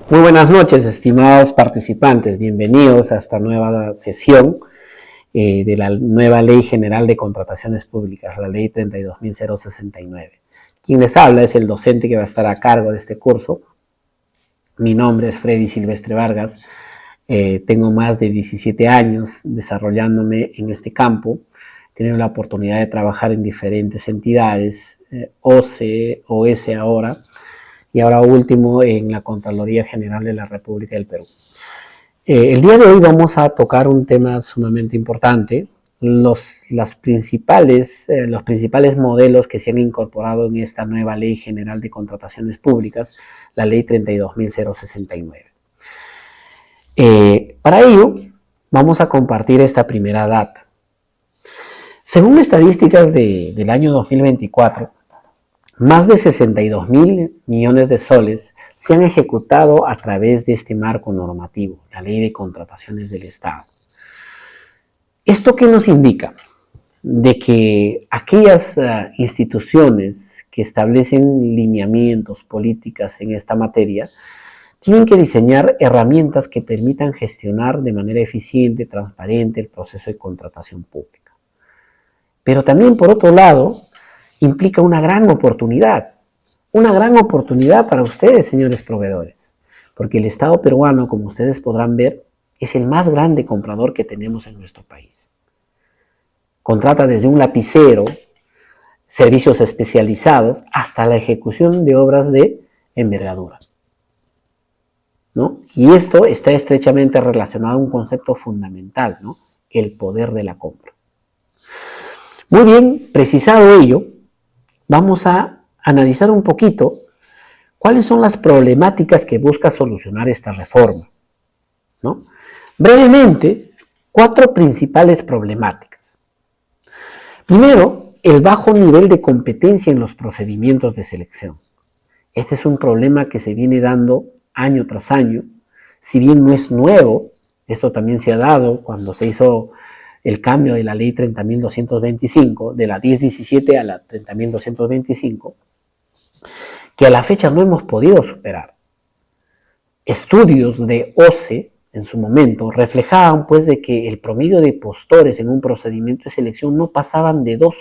Muy buenas noches, estimados participantes. Bienvenidos a esta nueva sesión de la nueva Ley General de Contrataciones Públicas, la Ley 32.069. Quien les habla es el docente que va a estar a cargo de este curso. Mi nombre es Freddy Silvestre Vargas. Tengo más de 17 años desarrollándome en este campo. He tenido la oportunidad de trabajar en diferentes entidades, OCE, OS ahora, y ahora último en la Contraloría General de la República del Perú. El día de hoy vamos a tocar un tema sumamente importante, los principales modelos que se han incorporado en esta nueva Ley General de Contrataciones Públicas, la Ley 32.069. Para ello, vamos a compartir esta primera data. Según estadísticas del año 2024, más de 62.000 millones de soles se han ejecutado a través de este marco normativo, la Ley de Contrataciones del Estado. ¿Esto qué nos indica? De que aquellas instituciones que establecen lineamientos, políticas en esta materia, tienen que diseñar herramientas que permitan gestionar de manera eficiente, transparente el proceso de contratación pública. Pero también, por otro lado, implica una gran oportunidad para ustedes, señores proveedores, porque el Estado peruano, como ustedes podrán ver, es el más grande comprador que tenemos en nuestro país. Contrata desde un lapicero, servicios especializados, hasta la ejecución de obras de envergadura, ¿no? Y esto está estrechamente relacionado a un concepto fundamental, ¿no? El poder de la compra. Muy bien, precisado ello, vamos a analizar un poquito cuáles son las problemáticas que busca solucionar esta reforma, ¿no? Brevemente, 4 principales problemáticas. Primero, el bajo nivel de competencia en los procedimientos de selección. Este es un problema que se viene dando año tras año. Si bien no es nuevo, esto también se ha dado cuando se hizo el cambio de la ley 30.225, de la 1017 a la 30.225, que a la fecha no hemos podido superar. Estudios de OCE en su momento reflejaban pues de que el promedio de postores en un procedimiento de selección no pasaban de 2.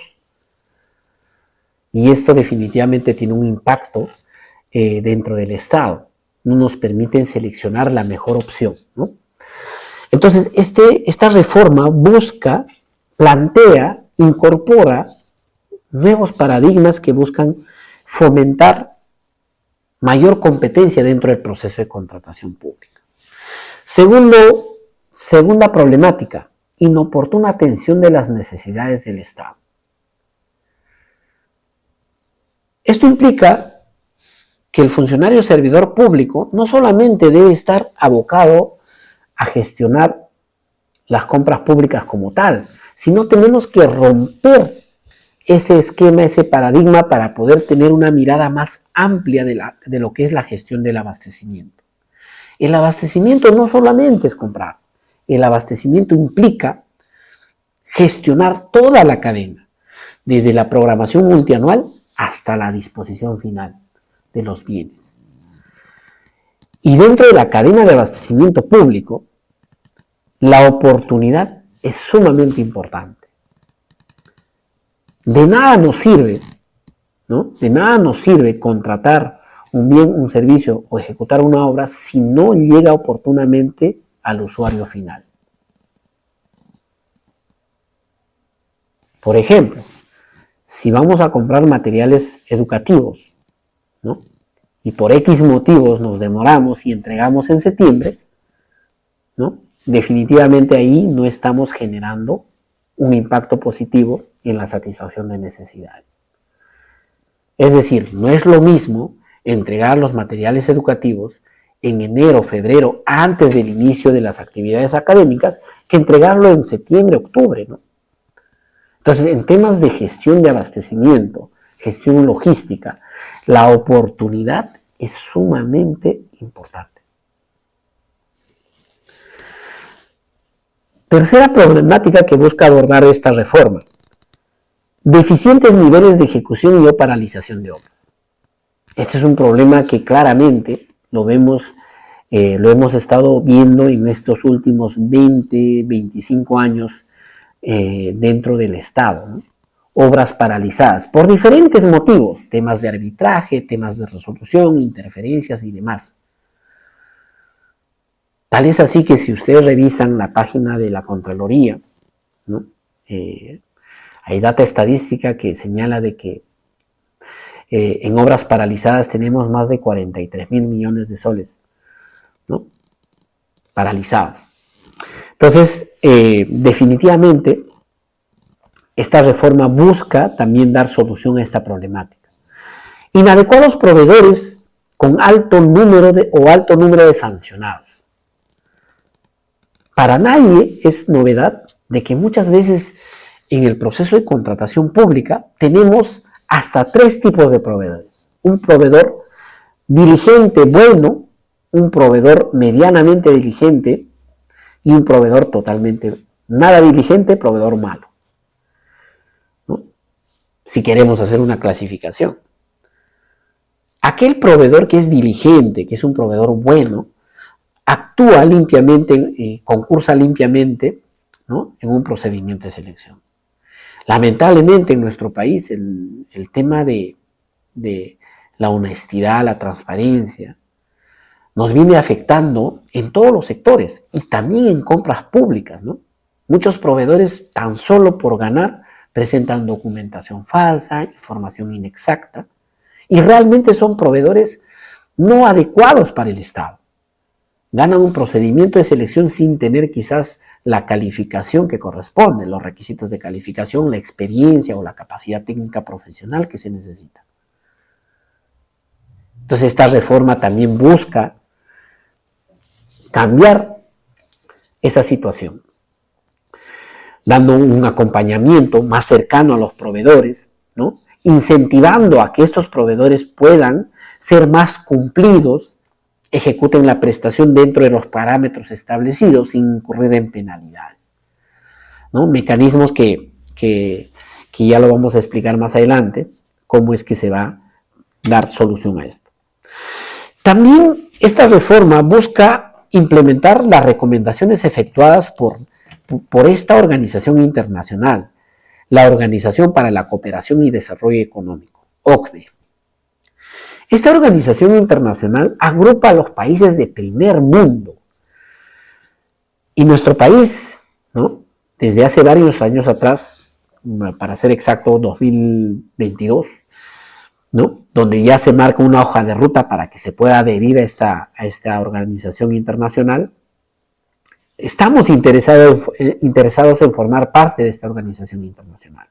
Y esto definitivamente tiene un impacto dentro del Estado. No nos permiten seleccionar la mejor opción, ¿no? Entonces, esta reforma busca, plantea, incorpora nuevos paradigmas que buscan fomentar mayor competencia dentro del proceso de contratación pública. Segunda problemática, inoportuna atención de las necesidades del Estado. Esto implica que el funcionario servidor público no solamente debe estar abocado a gestionar las compras públicas como tal, sino tenemos que romper ese esquema, ese paradigma para poder tener una mirada más amplia de lo que es la gestión del abastecimiento. El abastecimiento no solamente es comprar, el abastecimiento implica gestionar toda la cadena, desde la programación multianual hasta la disposición final de los bienes. Y dentro de la cadena de abastecimiento público, la oportunidad es sumamente importante. De nada nos sirve, ¿no? De nada nos sirve contratar un bien, un servicio o ejecutar una obra si no llega oportunamente al usuario final. Por ejemplo, si vamos a comprar materiales educativos, ¿no? Y por X motivos nos demoramos y entregamos en septiembre, ¿no? Definitivamente ahí no estamos generando un impacto positivo en la satisfacción de necesidades. Es decir, no es lo mismo entregar los materiales educativos en enero, febrero, antes del inicio de las actividades académicas, que entregarlo en septiembre, octubre, ¿no? Entonces, en temas de gestión de abastecimiento, gestión logística, la oportunidad es sumamente importante. Tercera problemática que busca abordar esta reforma: deficientes niveles de ejecución y o paralización de obras. Este es un problema que claramente lo vemos Lo hemos estado viendo en estos últimos 20, 25 años dentro del Estado, ¿no? Obras paralizadas por diferentes motivos, temas de arbitraje, temas de resolución, interferencias y demás. Tal es así que si ustedes revisan la página de la Contraloría, ¿no? Hay data estadística que señala de que en obras paralizadas tenemos más de 43.000 millones de soles, ¿no? Paralizadas. Entonces, definitivamente, esta reforma busca también dar solución a esta problemática. Inadecuados proveedores con alto número de sancionados. Para nadie es novedad de que muchas veces en el proceso de contratación pública tenemos hasta 3 tipos de proveedores. Un proveedor diligente bueno, un proveedor medianamente diligente y un proveedor totalmente nada diligente, proveedor malo, ¿no? Si queremos hacer una clasificación. Aquel proveedor que es diligente, que es un proveedor bueno, actúa limpiamente, concursa limpiamente, ¿no? En un procedimiento de selección. Lamentablemente en nuestro país el tema de la honestidad, la transparencia, nos viene afectando en todos los sectores y también en compras públicas, ¿no? Muchos proveedores tan solo por ganar presentan documentación falsa, información inexacta y realmente son proveedores no adecuados para el Estado. Ganan un procedimiento de selección sin tener quizás la calificación que corresponde, los requisitos de calificación, la experiencia o la capacidad técnica profesional que se necesita. Entonces esta reforma también busca cambiar esa situación, dando un acompañamiento más cercano a los proveedores, ¿no? Incentivando a que estos proveedores puedan ser más cumplidos, ejecuten la prestación dentro de los parámetros establecidos sin incurrir en penalidades, ¿no? Mecanismos que ya lo vamos a explicar más adelante, cómo es que se va a dar solución a esto. También esta reforma busca implementar las recomendaciones efectuadas por esta organización internacional, la Organización para la Cooperación y Desarrollo Económico, OCDE. Esta organización internacional agrupa a los países de primer mundo. Y nuestro país, ¿no? Desde hace varios años atrás, para ser exacto, 2022, ¿no? Donde ya se marca una hoja de ruta para que se pueda adherir a esta organización internacional, estamos interesados en formar parte de esta organización internacional.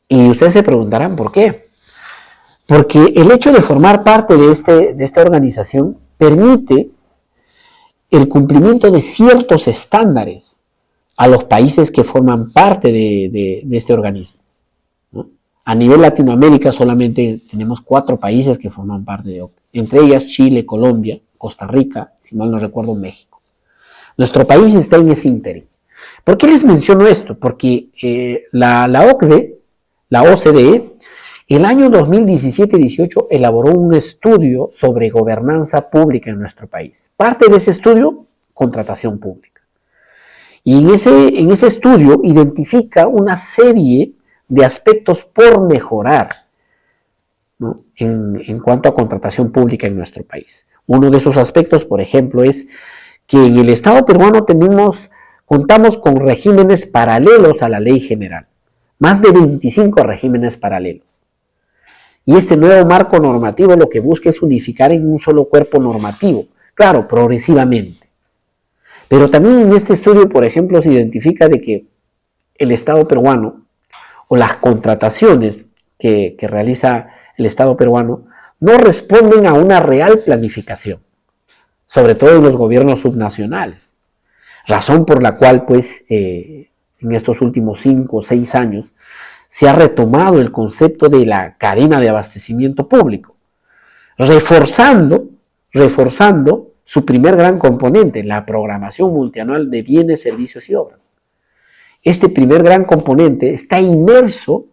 Y ustedes se preguntarán, ¿por qué? Porque el hecho de formar parte de esta organización permite el cumplimiento de ciertos estándares a los países que forman parte de este organismo, ¿no? A nivel Latinoamérica solamente tenemos 4 países que forman parte de OCDE, entre ellas Chile, Colombia, Costa Rica, si mal no recuerdo, México. Nuestro país está en ese ínterin. ¿Por qué les menciono esto? Porque la OCDE, la OCDE, el año 2017-18 elaboró un estudio sobre gobernanza pública en nuestro país. Parte de ese estudio, contratación pública. Y en ese estudio identifica una serie de aspectos por mejorar, ¿no? en cuanto a contratación pública en nuestro país. Uno de esos aspectos, por ejemplo, es que en el Estado peruano contamos con regímenes paralelos a la ley general. Más de 25 regímenes paralelos. Y este nuevo marco normativo lo que busca es unificar en un solo cuerpo normativo, claro, progresivamente. Pero también en este estudio, por ejemplo, se identifica de que el Estado peruano o las contrataciones que realiza el Estado peruano no responden a una real planificación, sobre todo en los gobiernos subnacionales. Razón por la cual, pues, en estos últimos 5 o 6 años, se ha retomado el concepto de la cadena de abastecimiento público, reforzando su primer gran componente, la programación multianual de bienes, servicios y obras. Este primer gran componente está inmerso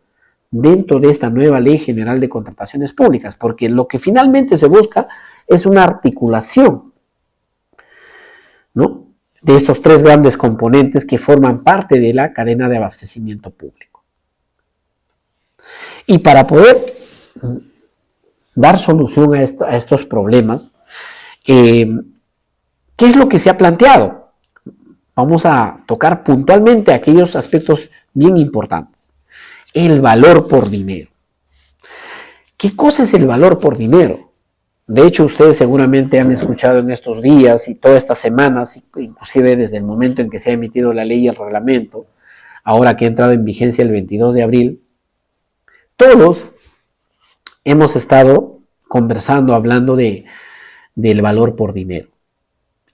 dentro de esta nueva Ley General de Contrataciones Públicas, porque lo que finalmente se busca es una articulación, ¿no?, de estos tres grandes componentes que forman parte de la cadena de abastecimiento público. Y para poder dar solución a estos problemas, ¿qué es lo que se ha planteado? Vamos a tocar puntualmente aquellos aspectos bien importantes. El valor por dinero. ¿Qué cosa es el valor por dinero? De hecho, ustedes seguramente han escuchado en estos días y todas estas semanas, inclusive desde el momento en que se ha emitido la ley y el reglamento, ahora que ha entrado en vigencia el 22 de abril, todos hemos estado conversando, hablando del valor por dinero.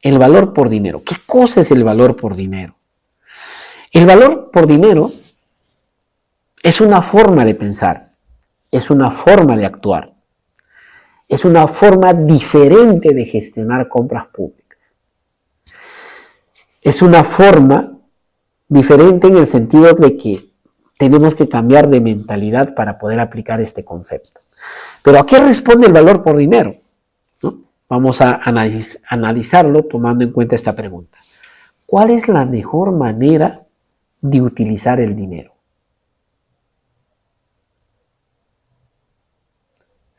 El valor por dinero. ¿Qué cosa es el valor por dinero? El valor por dinero es una forma de pensar, es una forma de actuar, es una forma diferente de gestionar compras públicas. Es una forma diferente en el sentido de que tenemos que cambiar de mentalidad para poder aplicar este concepto. Pero ¿a qué responde el valor por dinero? ¿No? Vamos a analizarlo tomando en cuenta esta pregunta. ¿Cuál es la mejor manera de utilizar el dinero?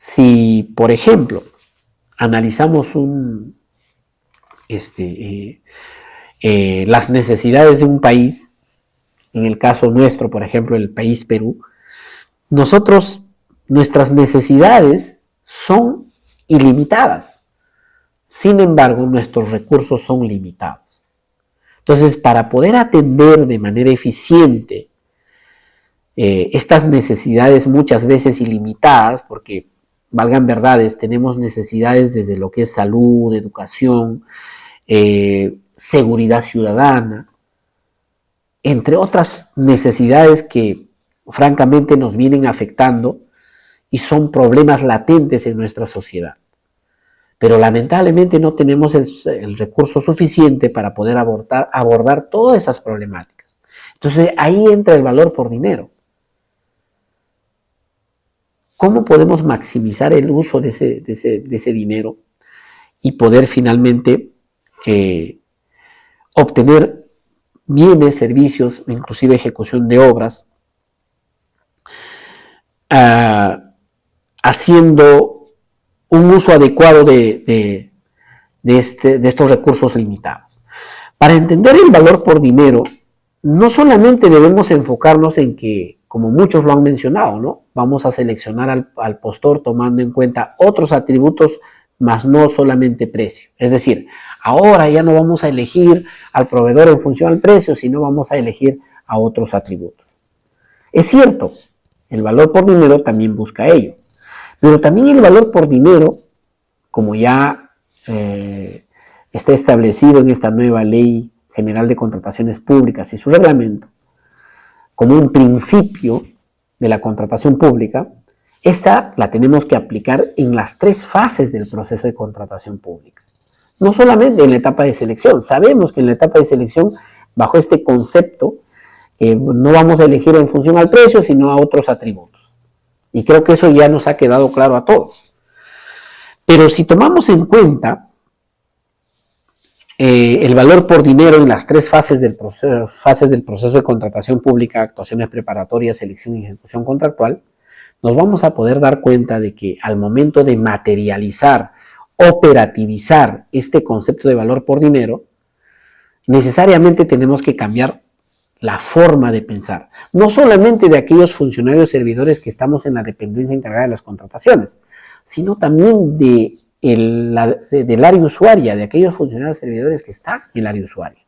Si, por ejemplo, analizamos las necesidades de un país, en el caso nuestro, por ejemplo, el país Perú, nuestras necesidades son ilimitadas. Sin embargo, nuestros recursos son limitados. Entonces, para poder atender de manera eficiente estas necesidades muchas veces ilimitadas, porque valgan verdades, tenemos necesidades desde lo que es salud, educación, seguridad ciudadana, entre otras necesidades que francamente nos vienen afectando y son problemas latentes en nuestra sociedad. Pero lamentablemente no tenemos el recurso suficiente para poder abordar todas esas problemáticas. Entonces ahí entra el valor por dinero. ¿Cómo podemos maximizar el uso de ese dinero y poder finalmente obtener bienes, servicios, inclusive ejecución de obras, haciendo un uso adecuado de estos recursos limitados? Para entender el valor por dinero, no solamente debemos enfocarnos en que, como muchos lo han mencionado, ¿no?, vamos a seleccionar al postor tomando en cuenta otros atributos, más no solamente precio. Es decir, ahora ya no vamos a elegir al proveedor en función al precio, sino vamos a elegir a otros atributos. Es cierto, el valor por dinero también busca ello, pero también el valor por dinero, como ya está establecido en esta nueva Ley General de Contrataciones Públicas y su reglamento, como un principio de la contratación pública, esta la tenemos que aplicar en las tres fases del proceso de contratación pública. No solamente en la etapa de selección. Sabemos que en la etapa de selección, bajo este concepto, no vamos a elegir en función al precio, sino a otros atributos. Y creo que eso ya nos ha quedado claro a todos. Pero si tomamos en cuenta el valor por dinero en las tres fases del proceso de contratación pública, actuaciones preparatorias, selección y ejecución contractual, nos vamos a poder dar cuenta de que al momento de materializar, operativizar este concepto de valor por dinero, necesariamente tenemos que cambiar la forma de pensar, no solamente de aquellos funcionarios servidores que estamos en la dependencia encargada de las contrataciones, sino también del área usuaria, de aquellos funcionarios servidores que están en el área usuaria.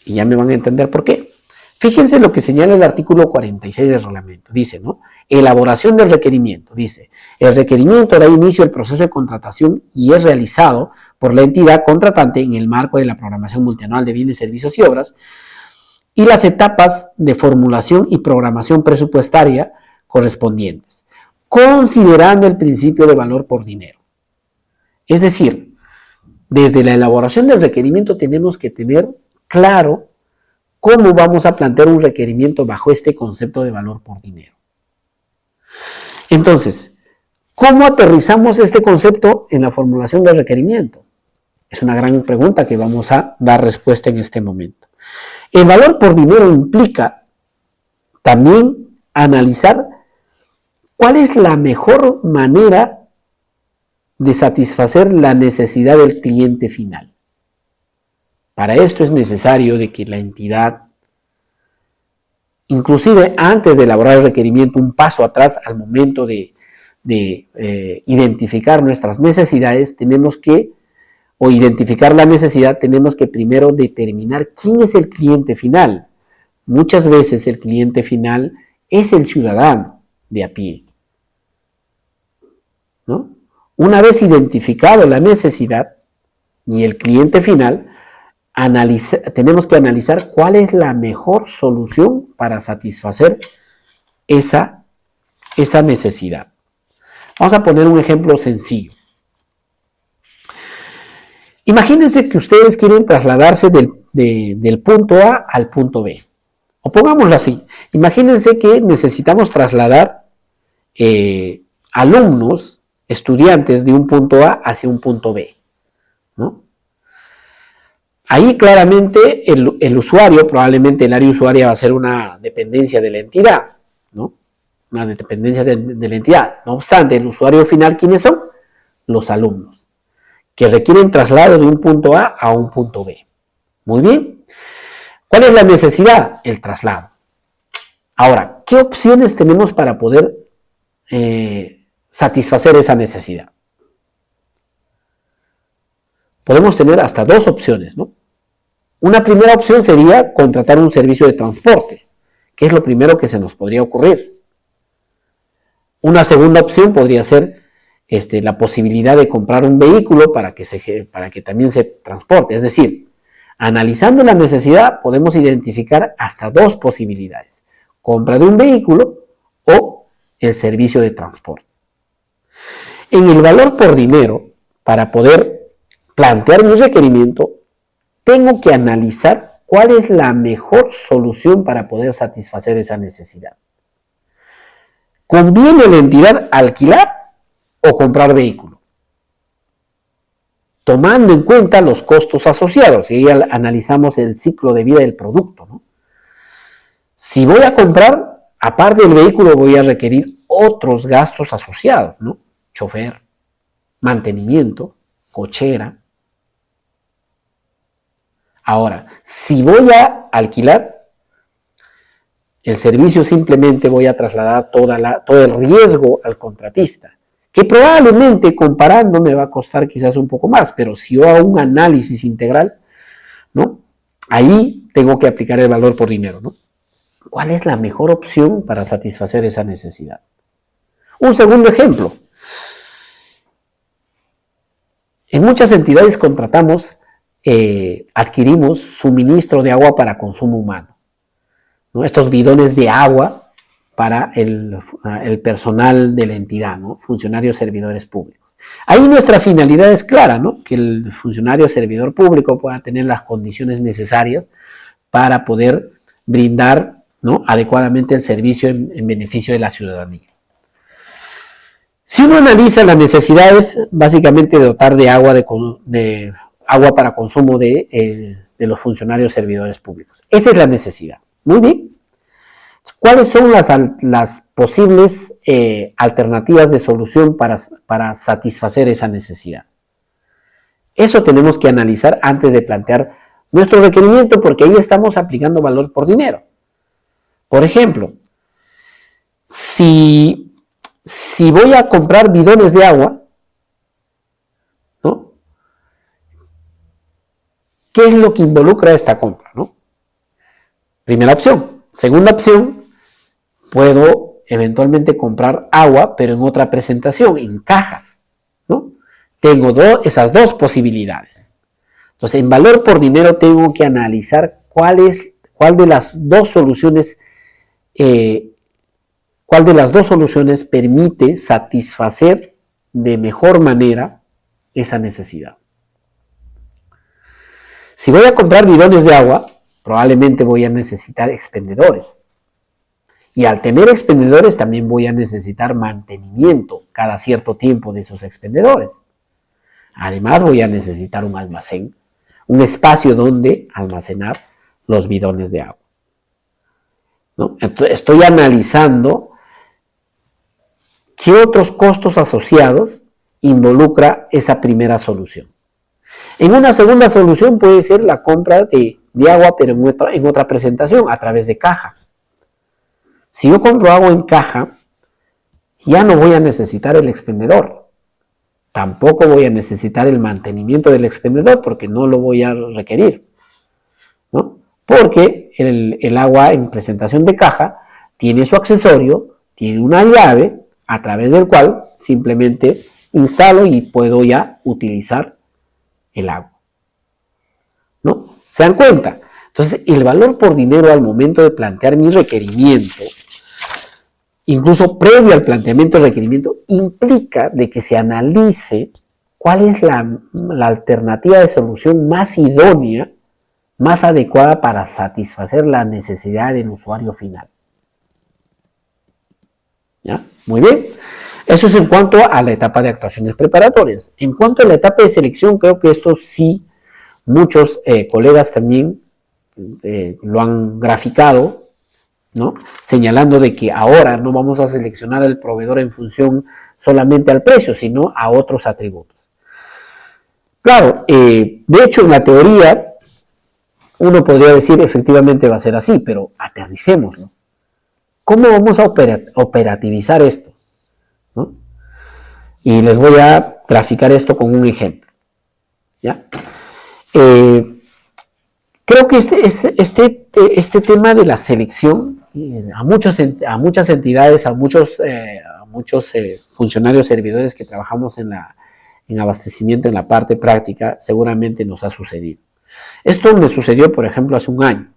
Y ya me van a entender por qué. Fíjense lo que señala el artículo 46 del reglamento. Dice, ¿no?, elaboración del requerimiento. Dice, el requerimiento da inicio al proceso de contratación y es realizado por la entidad contratante en el marco de la programación multianual de bienes, servicios y obras y las etapas de formulación y programación presupuestaria correspondientes, considerando el principio de valor por dinero. Es decir, desde la elaboración del requerimiento tenemos que tener claro cómo vamos a plantear un requerimiento bajo este concepto de valor por dinero. Entonces, ¿Cómo aterrizamos este concepto en la formulación del requerimiento? Es una gran pregunta que vamos a dar respuesta en este momento. El valor por dinero implica también analizar cuál es la mejor manera de satisfacer la necesidad del cliente final. Para esto es necesario de que la entidad, inclusive antes de elaborar el requerimiento, un paso atrás al momento de identificar nuestras necesidades, o identificar la necesidad, tenemos que primero determinar quién es el cliente final. Muchas veces el cliente final es el ciudadano de a pie, ¿no? Una vez identificado la necesidad y el cliente final, tenemos que analizar cuál es la mejor solución para satisfacer esa necesidad. Vamos a poner un ejemplo sencillo. Imagínense que ustedes quieren trasladarse del punto A al punto B. O pongámoslo así, imagínense que necesitamos trasladar alumnos, estudiantes de un punto A hacia un punto B, ¿no? Ahí claramente el usuario, probablemente el área usuaria va a ser una dependencia de la entidad, ¿no? Una dependencia de la entidad. No obstante, el usuario final, ¿quiénes son? Los alumnos, que requieren traslado de un punto A a un punto B. Muy bien. ¿Cuál es la necesidad? El traslado. Ahora, ¿qué opciones tenemos para poder satisfacer esa necesidad? Podemos tener hasta dos opciones, ¿no? Una primera opción sería contratar un servicio de transporte, que es lo primero que se nos podría ocurrir. Una segunda opción podría ser la posibilidad de comprar un vehículo para que también se transporte. Es decir, analizando la necesidad podemos identificar hasta dos posibilidades: compra de un vehículo o el servicio de transporte. En el valor por dinero, para poder plantear mi requerimiento, tengo que analizar cuál es la mejor solución para poder satisfacer esa necesidad. ¿Conviene a la entidad alquilar o comprar vehículo? Tomando en cuenta los costos asociados, y ahí analizamos el ciclo de vida del producto, ¿no? Si voy a comprar, aparte del vehículo, voy a requerir otros gastos asociados, ¿no? Chofer, mantenimiento, cochera. Ahora, si voy a alquilar, el servicio simplemente voy a trasladar todo el riesgo al contratista, que probablemente comparando me va a costar quizás un poco más, pero si yo hago un análisis integral, ¿no? Ahí tengo que aplicar el valor por dinero, ¿no? ¿Cuál es la mejor opción para satisfacer esa necesidad? Un segundo ejemplo. En muchas entidades adquirimos suministro de agua para consumo humano, ¿no? Estos bidones de agua para el personal de la entidad, ¿no? Funcionarios servidores públicos. Ahí nuestra finalidad es clara, ¿no? Que el funcionario servidor público pueda tener las condiciones necesarias para poder brindar, ¿no?, adecuadamente el servicio en beneficio de la ciudadanía. Si uno analiza las necesidades, básicamente de dotar de agua para consumo de los funcionarios servidores públicos. Esa es la necesidad. Muy bien. ¿Cuáles son las posibles alternativas de solución para satisfacer esa necesidad? Eso tenemos que analizar antes de plantear nuestro requerimiento, porque ahí estamos aplicando valor por dinero. Por ejemplo, si voy a comprar bidones de agua, ¿no?, ¿qué es lo que involucra esta compra, ¿no? Primera opción. Segunda opción, puedo eventualmente comprar agua, pero en otra presentación, en cajas, ¿no? Tengo esas dos posibilidades. Entonces, en valor por dinero tengo que analizar cuál de las dos soluciones permite satisfacer de mejor manera esa necesidad. Si voy a comprar bidones de agua, probablemente voy a necesitar expendedores. Y al tener expendedores también voy a necesitar mantenimiento cada cierto tiempo de esos expendedores. Además voy a necesitar un almacén, un espacio donde almacenar los bidones de agua, ¿no? Entonces, estoy analizando qué otros costos asociados involucra esa primera solución. En una segunda solución puede ser la compra de agua, pero en otra presentación, a través de caja. Si yo compro agua en caja, ya no voy a necesitar el expendedor. Tampoco voy a necesitar el mantenimiento del expendedor porque no lo voy a requerir, ¿no? Porque el agua en presentación de caja tiene su accesorio, tiene una llave a través del cual simplemente instalo y puedo ya utilizar el agua, ¿no? ¿Se dan cuenta? Entonces, el valor por dinero al momento de plantear mi requerimiento, incluso previo al planteamiento del requerimiento, implica de que se analice cuál es la alternativa de solución más idónea, más adecuada para satisfacer la necesidad del usuario final. ¿Ya? Muy bien. Eso es en cuanto a la etapa de actuaciones preparatorias. En cuanto a la etapa de selección, creo que esto sí, muchos colegas también lo han graficado, ¿no? Señalando de que ahora no vamos a seleccionar al proveedor en función solamente al precio, sino a otros atributos. Claro, de hecho en la teoría uno podría decir efectivamente va a ser así, pero aterricémoslo. ¿Cómo vamos a operativizar esto? ¿No? Y les voy a graficar esto con un ejemplo. ¿Ya? Creo que este tema de la selección a muchas entidades, a muchos funcionarios servidores que trabajamos en abastecimiento en la parte práctica, seguramente nos ha sucedido. Esto me sucedió, por ejemplo, hace un año.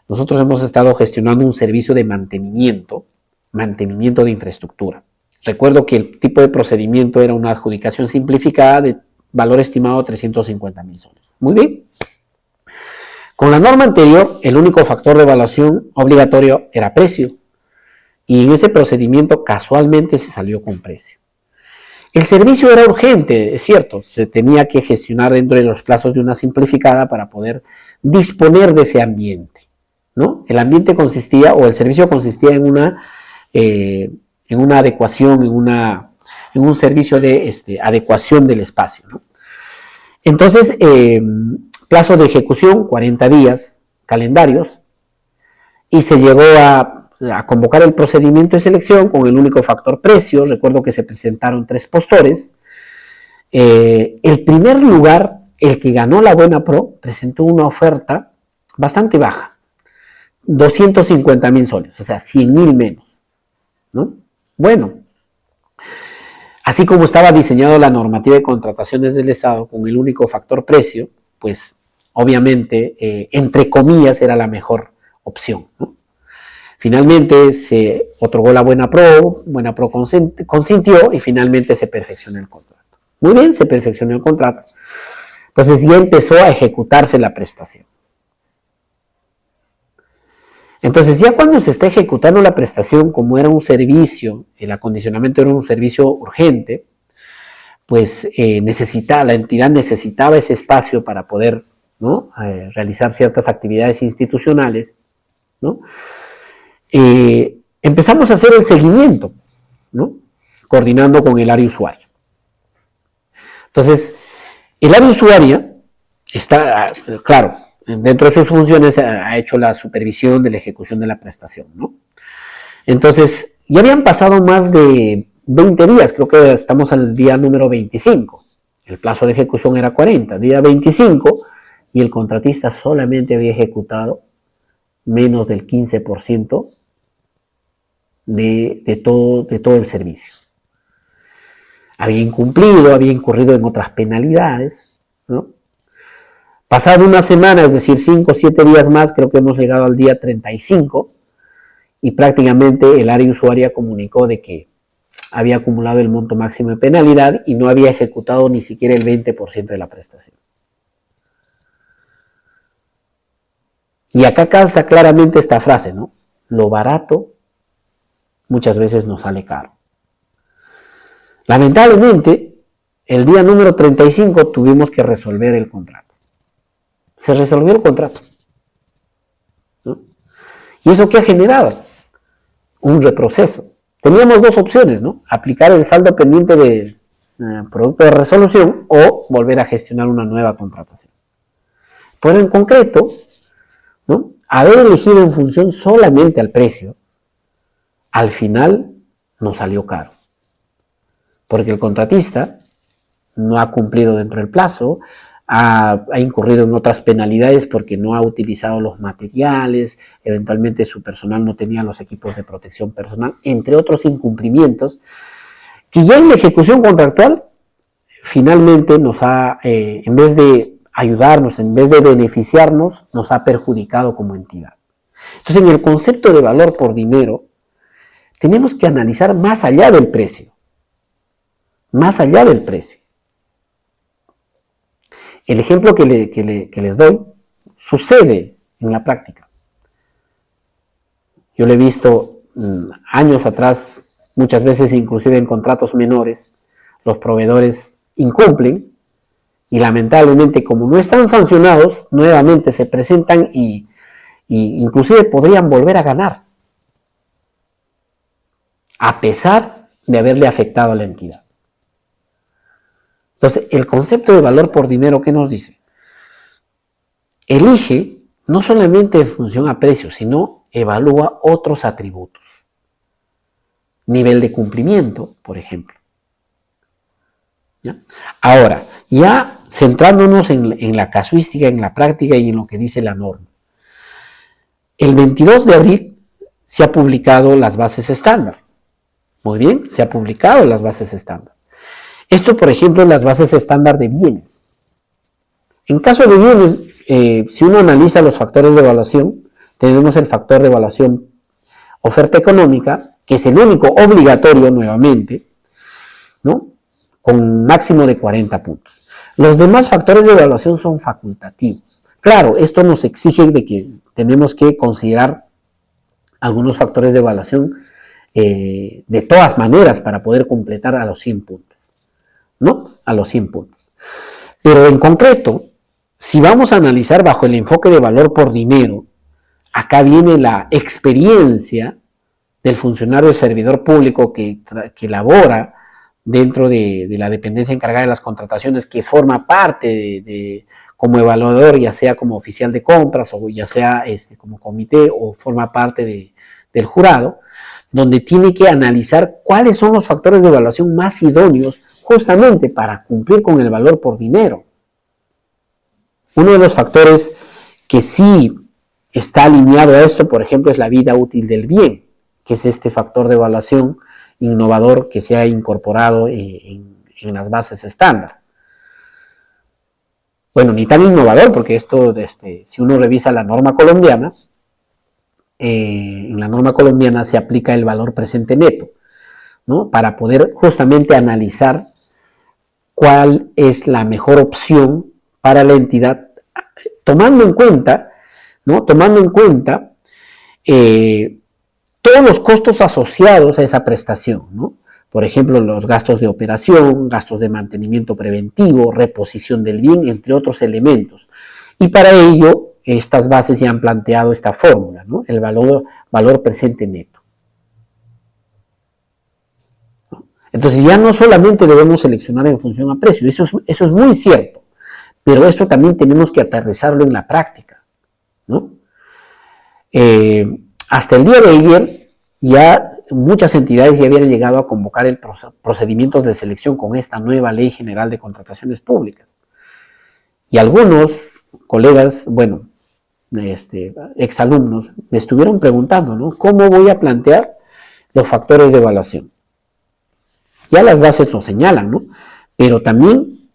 Nosotros hemos estado gestionando un servicio de mantenimiento de infraestructura. Recuerdo que el tipo de procedimiento era una adjudicación simplificada de valor estimado de 350,000 soles. Muy bien. Con la norma anterior, el único factor de evaluación obligatorio era precio. Y en ese procedimiento casualmente se salió con precio. El servicio era urgente, es cierto, se tenía que gestionar dentro de los plazos de una simplificada para poder disponer de ese ambiente, ¿no? El ambiente consistía, o el servicio consistía en una adecuación, en un servicio de adecuación del espacio, ¿no? Entonces, plazo de ejecución, 40 días calendarios, y se llegó a convocar el procedimiento de selección con el único factor precio. Recuerdo que se presentaron 3 postores. El primer lugar, el que ganó la Buena Pro, presentó una oferta bastante baja, 250,000 soles, o sea, 100,000 menos, ¿no? Bueno, así como estaba diseñado la normativa de contrataciones del Estado con el único factor precio, pues obviamente, entre comillas, era la mejor opción, ¿no? Finalmente se otorgó la Buena Pro consintió y finalmente se perfeccionó el contrato. Muy bien, se perfeccionó el contrato. Entonces ya empezó a ejecutarse la prestación. Entonces ya cuando se está ejecutando la prestación, como era un servicio, el acondicionamiento era un servicio urgente, pues la entidad necesitaba ese espacio para poder, ¿no?, realizar ciertas actividades institucionales, ¿no? Empezamos a hacer el seguimiento, ¿no?, coordinando con el área usuaria. Entonces, el área usuaria está, claro, dentro de sus funciones ha hecho la supervisión de la ejecución de la prestación, ¿no? Entonces, ya habían pasado más de 20 días, creo que estamos al día número 25. El plazo de ejecución era 40, día 25, y el contratista solamente había ejecutado menos del 15% de todo el servicio. Había incumplido, había incurrido en otras penalidades, ¿no? Pasado una semana, es decir, 5 o 7 días más, creo que hemos llegado al día 35, y prácticamente el área usuaria comunicó de que había acumulado el monto máximo de penalidad y no había ejecutado ni siquiera el 20% de la prestación. Y acá calza claramente esta frase, ¿no? Lo barato muchas veces nos sale caro. Lamentablemente, el día número 35 tuvimos que resolver el contrato. Se resolvió el contrato, ¿no? ¿Y eso qué ha generado? Un reproceso. Teníamos dos opciones, ¿no? Aplicar el saldo pendiente de producto de resolución o volver a gestionar una nueva contratación. Pero en concreto, ¿no?, haber elegido en función solamente al precio, al final nos salió caro. Porque el contratista no ha cumplido dentro del plazo, ha incurrido en otras penalidades porque no ha utilizado los materiales, eventualmente su personal no tenía los equipos de protección personal, entre otros incumplimientos, que ya en la ejecución contractual finalmente nos ha, en vez de ayudarnos, en vez de beneficiarnos, nos ha perjudicado como entidad. Entonces, en el concepto de valor por dinero, tenemos que analizar más allá del precio. Más allá del precio. El ejemplo que les doy sucede en la práctica. Yo lo he visto años atrás, muchas veces inclusive en contratos menores, los proveedores incumplen y lamentablemente como no están sancionados, nuevamente se presentan y inclusive podrían volver a ganar, a pesar de haberle afectado a la entidad. Entonces, el concepto de valor por dinero, ¿qué nos dice? Elige no solamente en función a precio, sino evalúa otros atributos. Nivel de cumplimiento, por ejemplo. ¿Ya? Ahora, ya centrándonos en la casuística, en la práctica y en lo que dice la norma. El 22 de abril se ha publicado las bases estándar. Muy bien, se ha publicado las bases estándar. Esto, por ejemplo, en las bases estándar de bienes. En caso de bienes, si uno analiza los factores de evaluación, tenemos el factor de evaluación oferta económica, que es el único obligatorio nuevamente, ¿no?, con un máximo de 40 puntos. Los demás factores de evaluación son facultativos. Claro, esto nos exige de que tenemos que considerar algunos factores de evaluación de todas maneras para poder completar a los 100 puntos, ¿no? A los 100 puntos. Pero en concreto, si vamos a analizar bajo el enfoque de valor por dinero, acá viene la experiencia del funcionario servidor público que labora dentro de la dependencia encargada de las contrataciones, que forma parte como evaluador, ya sea como oficial de compras o ya sea como comité o forma parte del jurado, donde tiene que analizar cuáles son los factores de evaluación más idóneos justamente para cumplir con el valor por dinero. Uno de los factores que sí está alineado a esto, por ejemplo, es la vida útil del bien, que es este factor de evaluación innovador que se ha incorporado en las bases estándar. Bueno, ni tan innovador, porque esto, si uno revisa la norma colombiana, en la norma colombiana se aplica el valor presente neto, ¿no?, para poder justamente analizar cuál es la mejor opción para la entidad, tomando en cuenta, ¿no?, todos los costos asociados a esa prestación, ¿no? Por ejemplo, los gastos de operación, gastos de mantenimiento preventivo, reposición del bien, entre otros elementos. Y para ello, estas bases ya han planteado esta fórmula, ¿no?, el valor presente neto. Entonces ya no solamente debemos seleccionar en función a precio, eso es muy cierto, pero esto también tenemos que aterrizarlo en la práctica, ¿no? Hasta el día de ayer ya muchas entidades ya habían llegado a convocar procedimientos de selección con esta nueva Ley General de Contrataciones Públicas. Y algunos colegas, bueno, exalumnos, me estuvieron preguntando, ¿no?, ¿cómo voy a plantear los factores de evaluación? Ya las bases lo señalan, ¿no? Pero también,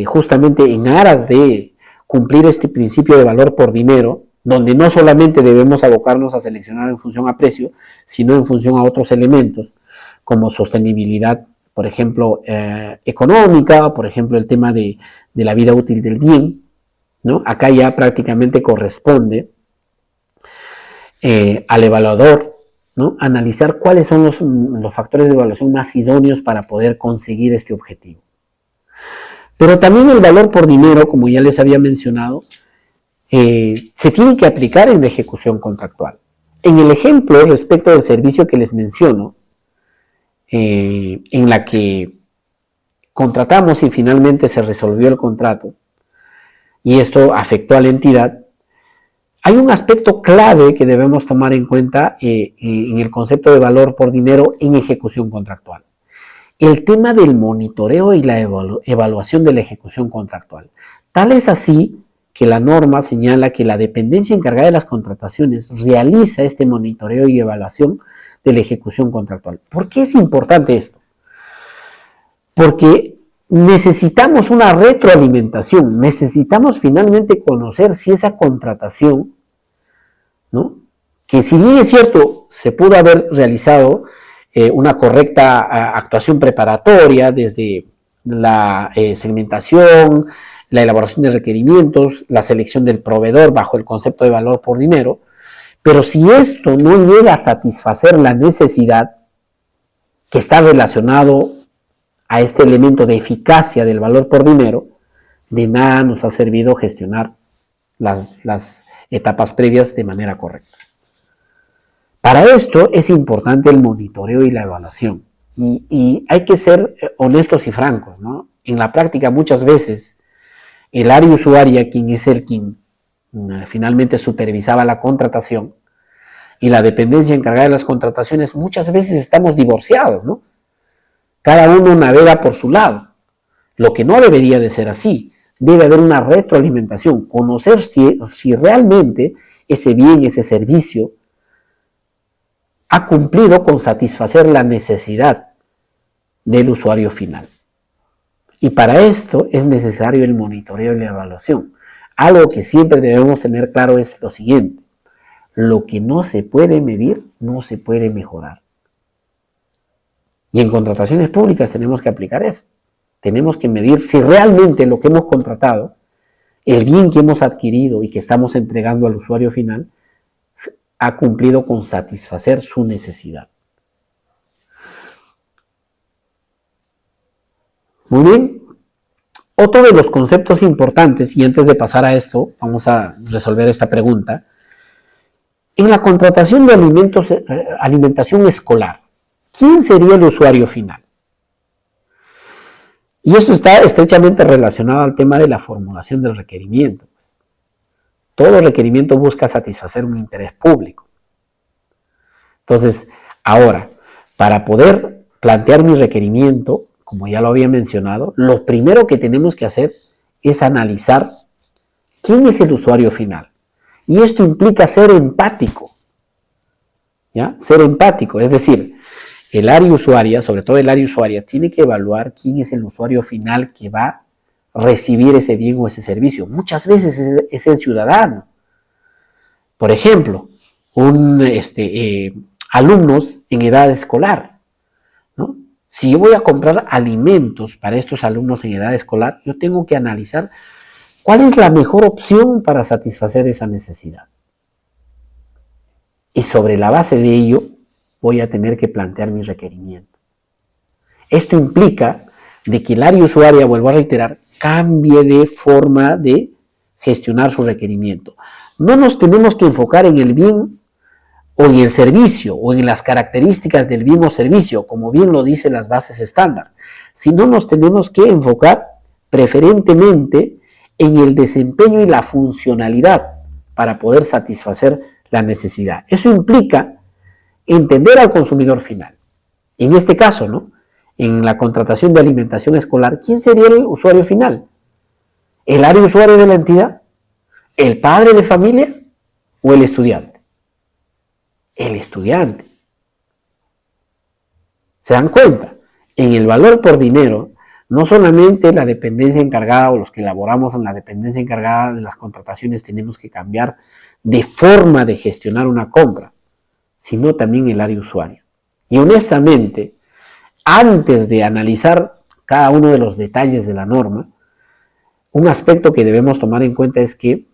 justamente en aras de cumplir este principio de valor por dinero, donde no solamente debemos abocarnos a seleccionar en función a precio, sino en función a otros elementos, como sostenibilidad, por ejemplo, económica, por ejemplo, el tema de la vida útil del bien, ¿no? Acá ya prácticamente corresponde al evaluador ¿no? Analizar cuáles son los factores de evaluación más idóneos para poder conseguir este objetivo. Pero también el valor por dinero, como ya les había mencionado, se tiene que aplicar en la ejecución contractual. En el ejemplo respecto del servicio que les menciono, en la que contratamos y finalmente se resolvió el contrato, y esto afectó a la entidad, hay un aspecto clave que debemos tomar en cuenta en el concepto de valor por dinero en ejecución contractual. El tema del monitoreo y la evaluación de la ejecución contractual. Tal es así que la norma señala que la dependencia encargada de las contrataciones realiza este monitoreo y evaluación de la ejecución contractual. ¿Por qué es importante esto? Porque necesitamos una retroalimentación, necesitamos finalmente conocer si esa contratación, ¿no?, que si bien es cierto, se pudo haber realizado una correcta actuación preparatoria desde la segmentación, la elaboración de requerimientos, la selección del proveedor bajo el concepto de valor por dinero, pero si esto no llega a satisfacer la necesidad que está relacionado a este elemento de eficacia del valor por dinero, de nada nos ha servido gestionar las etapas previas de manera correcta. Para esto es importante el monitoreo y la evaluación. Y hay que ser honestos y francos, ¿no? En la práctica muchas veces el área usuaria, quien es el quien finalmente supervisaba la contratación, y la dependencia encargada de las contrataciones, muchas veces estamos divorciados, ¿no? Cada uno navega por su lado, lo que no debería de ser así. Debe haber una retroalimentación, conocer si realmente ese bien, ese servicio, ha cumplido con satisfacer la necesidad del usuario final. Y para esto es necesario el monitoreo y la evaluación. Algo que siempre debemos tener claro es lo siguiente: lo que no se puede medir, no se puede mejorar. Y en contrataciones públicas tenemos que aplicar eso. Tenemos que medir si realmente lo que hemos contratado, el bien que hemos adquirido y que estamos entregando al usuario final, ha cumplido con satisfacer su necesidad. Muy bien. Otro de los conceptos importantes, y antes de pasar a esto, vamos a resolver esta pregunta. En la contratación de alimentación escolar, ¿quién sería el usuario final? Y esto está estrechamente relacionado al tema de la formulación del requerimiento. Todo requerimiento busca satisfacer un interés público. Entonces, ahora, para poder plantear mi requerimiento, como ya lo había mencionado, lo primero que tenemos que hacer es analizar quién es el usuario final. Y esto implica ser empático. ¿Ya? Ser empático, es decir, el área usuaria, sobre todo el área usuaria, tiene que evaluar quién es el usuario final que va a recibir ese bien o ese servicio. Muchas veces es el ciudadano. Por ejemplo, alumnos en edad escolar, ¿no? Si yo voy a comprar alimentos para estos alumnos en edad escolar, yo tengo que analizar cuál es la mejor opción para satisfacer esa necesidad. Y sobre la base de ello, voy a tener que plantear mi requerimiento. Esto implica de que el área usuaria, vuelvo a reiterar, cambie de forma de gestionar su requerimiento. No nos tenemos que enfocar en el bien o en el servicio o en las características del bien o servicio, como bien lo dicen las bases estándar, sino nos tenemos que enfocar preferentemente en el desempeño y la funcionalidad para poder satisfacer la necesidad. Eso implica entender al consumidor final. En este caso, ¿no?, en la contratación de alimentación escolar, ¿quién sería el usuario final? ¿El área usuario de la entidad? ¿El padre de familia o el estudiante? El estudiante. ¿Se dan cuenta? En el valor por dinero, no solamente la dependencia encargada o los que elaboramos en la dependencia encargada de las contrataciones tenemos que cambiar de forma de gestionar una compra, sino también el área usuaria. Y honestamente, antes de analizar cada uno de los detalles de la norma, un aspecto que debemos tomar en cuenta es que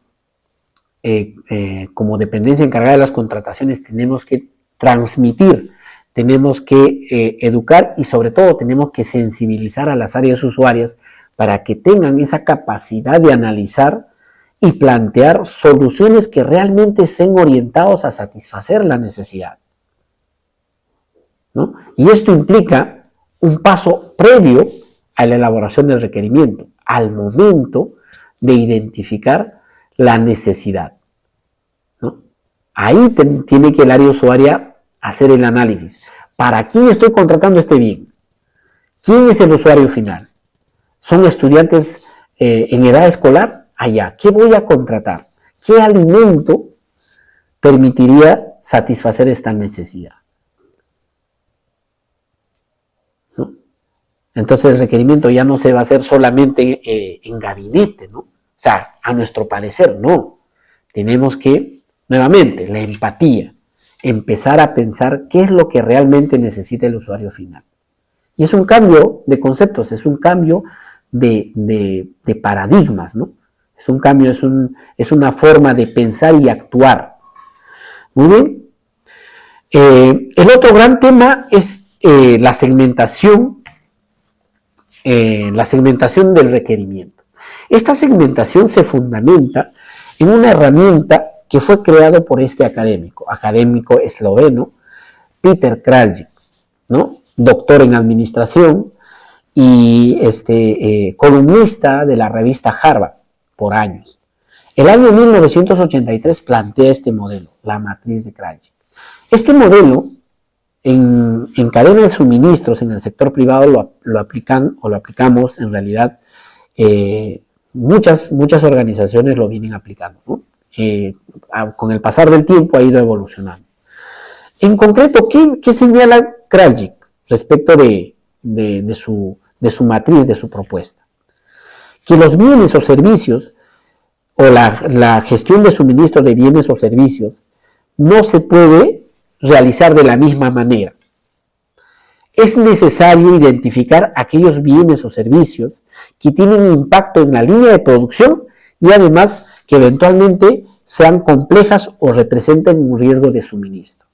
como dependencia encargada de las contrataciones tenemos que transmitir, tenemos que educar y sobre todo tenemos que sensibilizar a las áreas usuarias para que tengan esa capacidad de analizar y plantear soluciones que realmente estén orientados a satisfacer la necesidad, ¿no? Y esto implica un paso previo a la elaboración del requerimiento, al momento de identificar la necesidad, ¿no? Ahí tiene que el área usuaria hacer el análisis. ¿Para quién estoy contratando este bien? ¿Quién es el usuario final? ¿Son estudiantes en edad escolar? Allá, ¿qué voy a contratar? ¿Qué alimento permitiría satisfacer esta necesidad? ¿No? Entonces el requerimiento ya no se va a hacer solamente en gabinete, ¿no? O sea, a nuestro parecer, no. Tenemos que, nuevamente, la empatía, empezar a pensar qué es lo que realmente necesita el usuario final. Y es un cambio de conceptos, es un cambio de paradigmas, ¿no? Es un cambio, es una forma de pensar y actuar. Muy bien. El otro gran tema es la segmentación del requerimiento. Esta segmentación se fundamenta en una herramienta que fue creada por este académico esloveno, Peter Kraljic, ¿no? Doctor en administración y columnista de la revista Harvard por años. El año 1983 plantea este modelo, la matriz de Kraljic. Este modelo, en cadena de suministros en el sector privado, lo aplicamos en realidad, muchas organizaciones lo vienen aplicando, ¿no? Con el pasar del tiempo ha ido evolucionando. En concreto, ¿qué señala Kraljic respecto de su matriz, de su propuesta? Que los bienes o servicios o la gestión de suministro de bienes o servicios no se puede realizar de la misma manera. Es necesario identificar aquellos bienes o servicios que tienen impacto en la línea de producción y además que eventualmente sean complejas o representen un riesgo de suministro.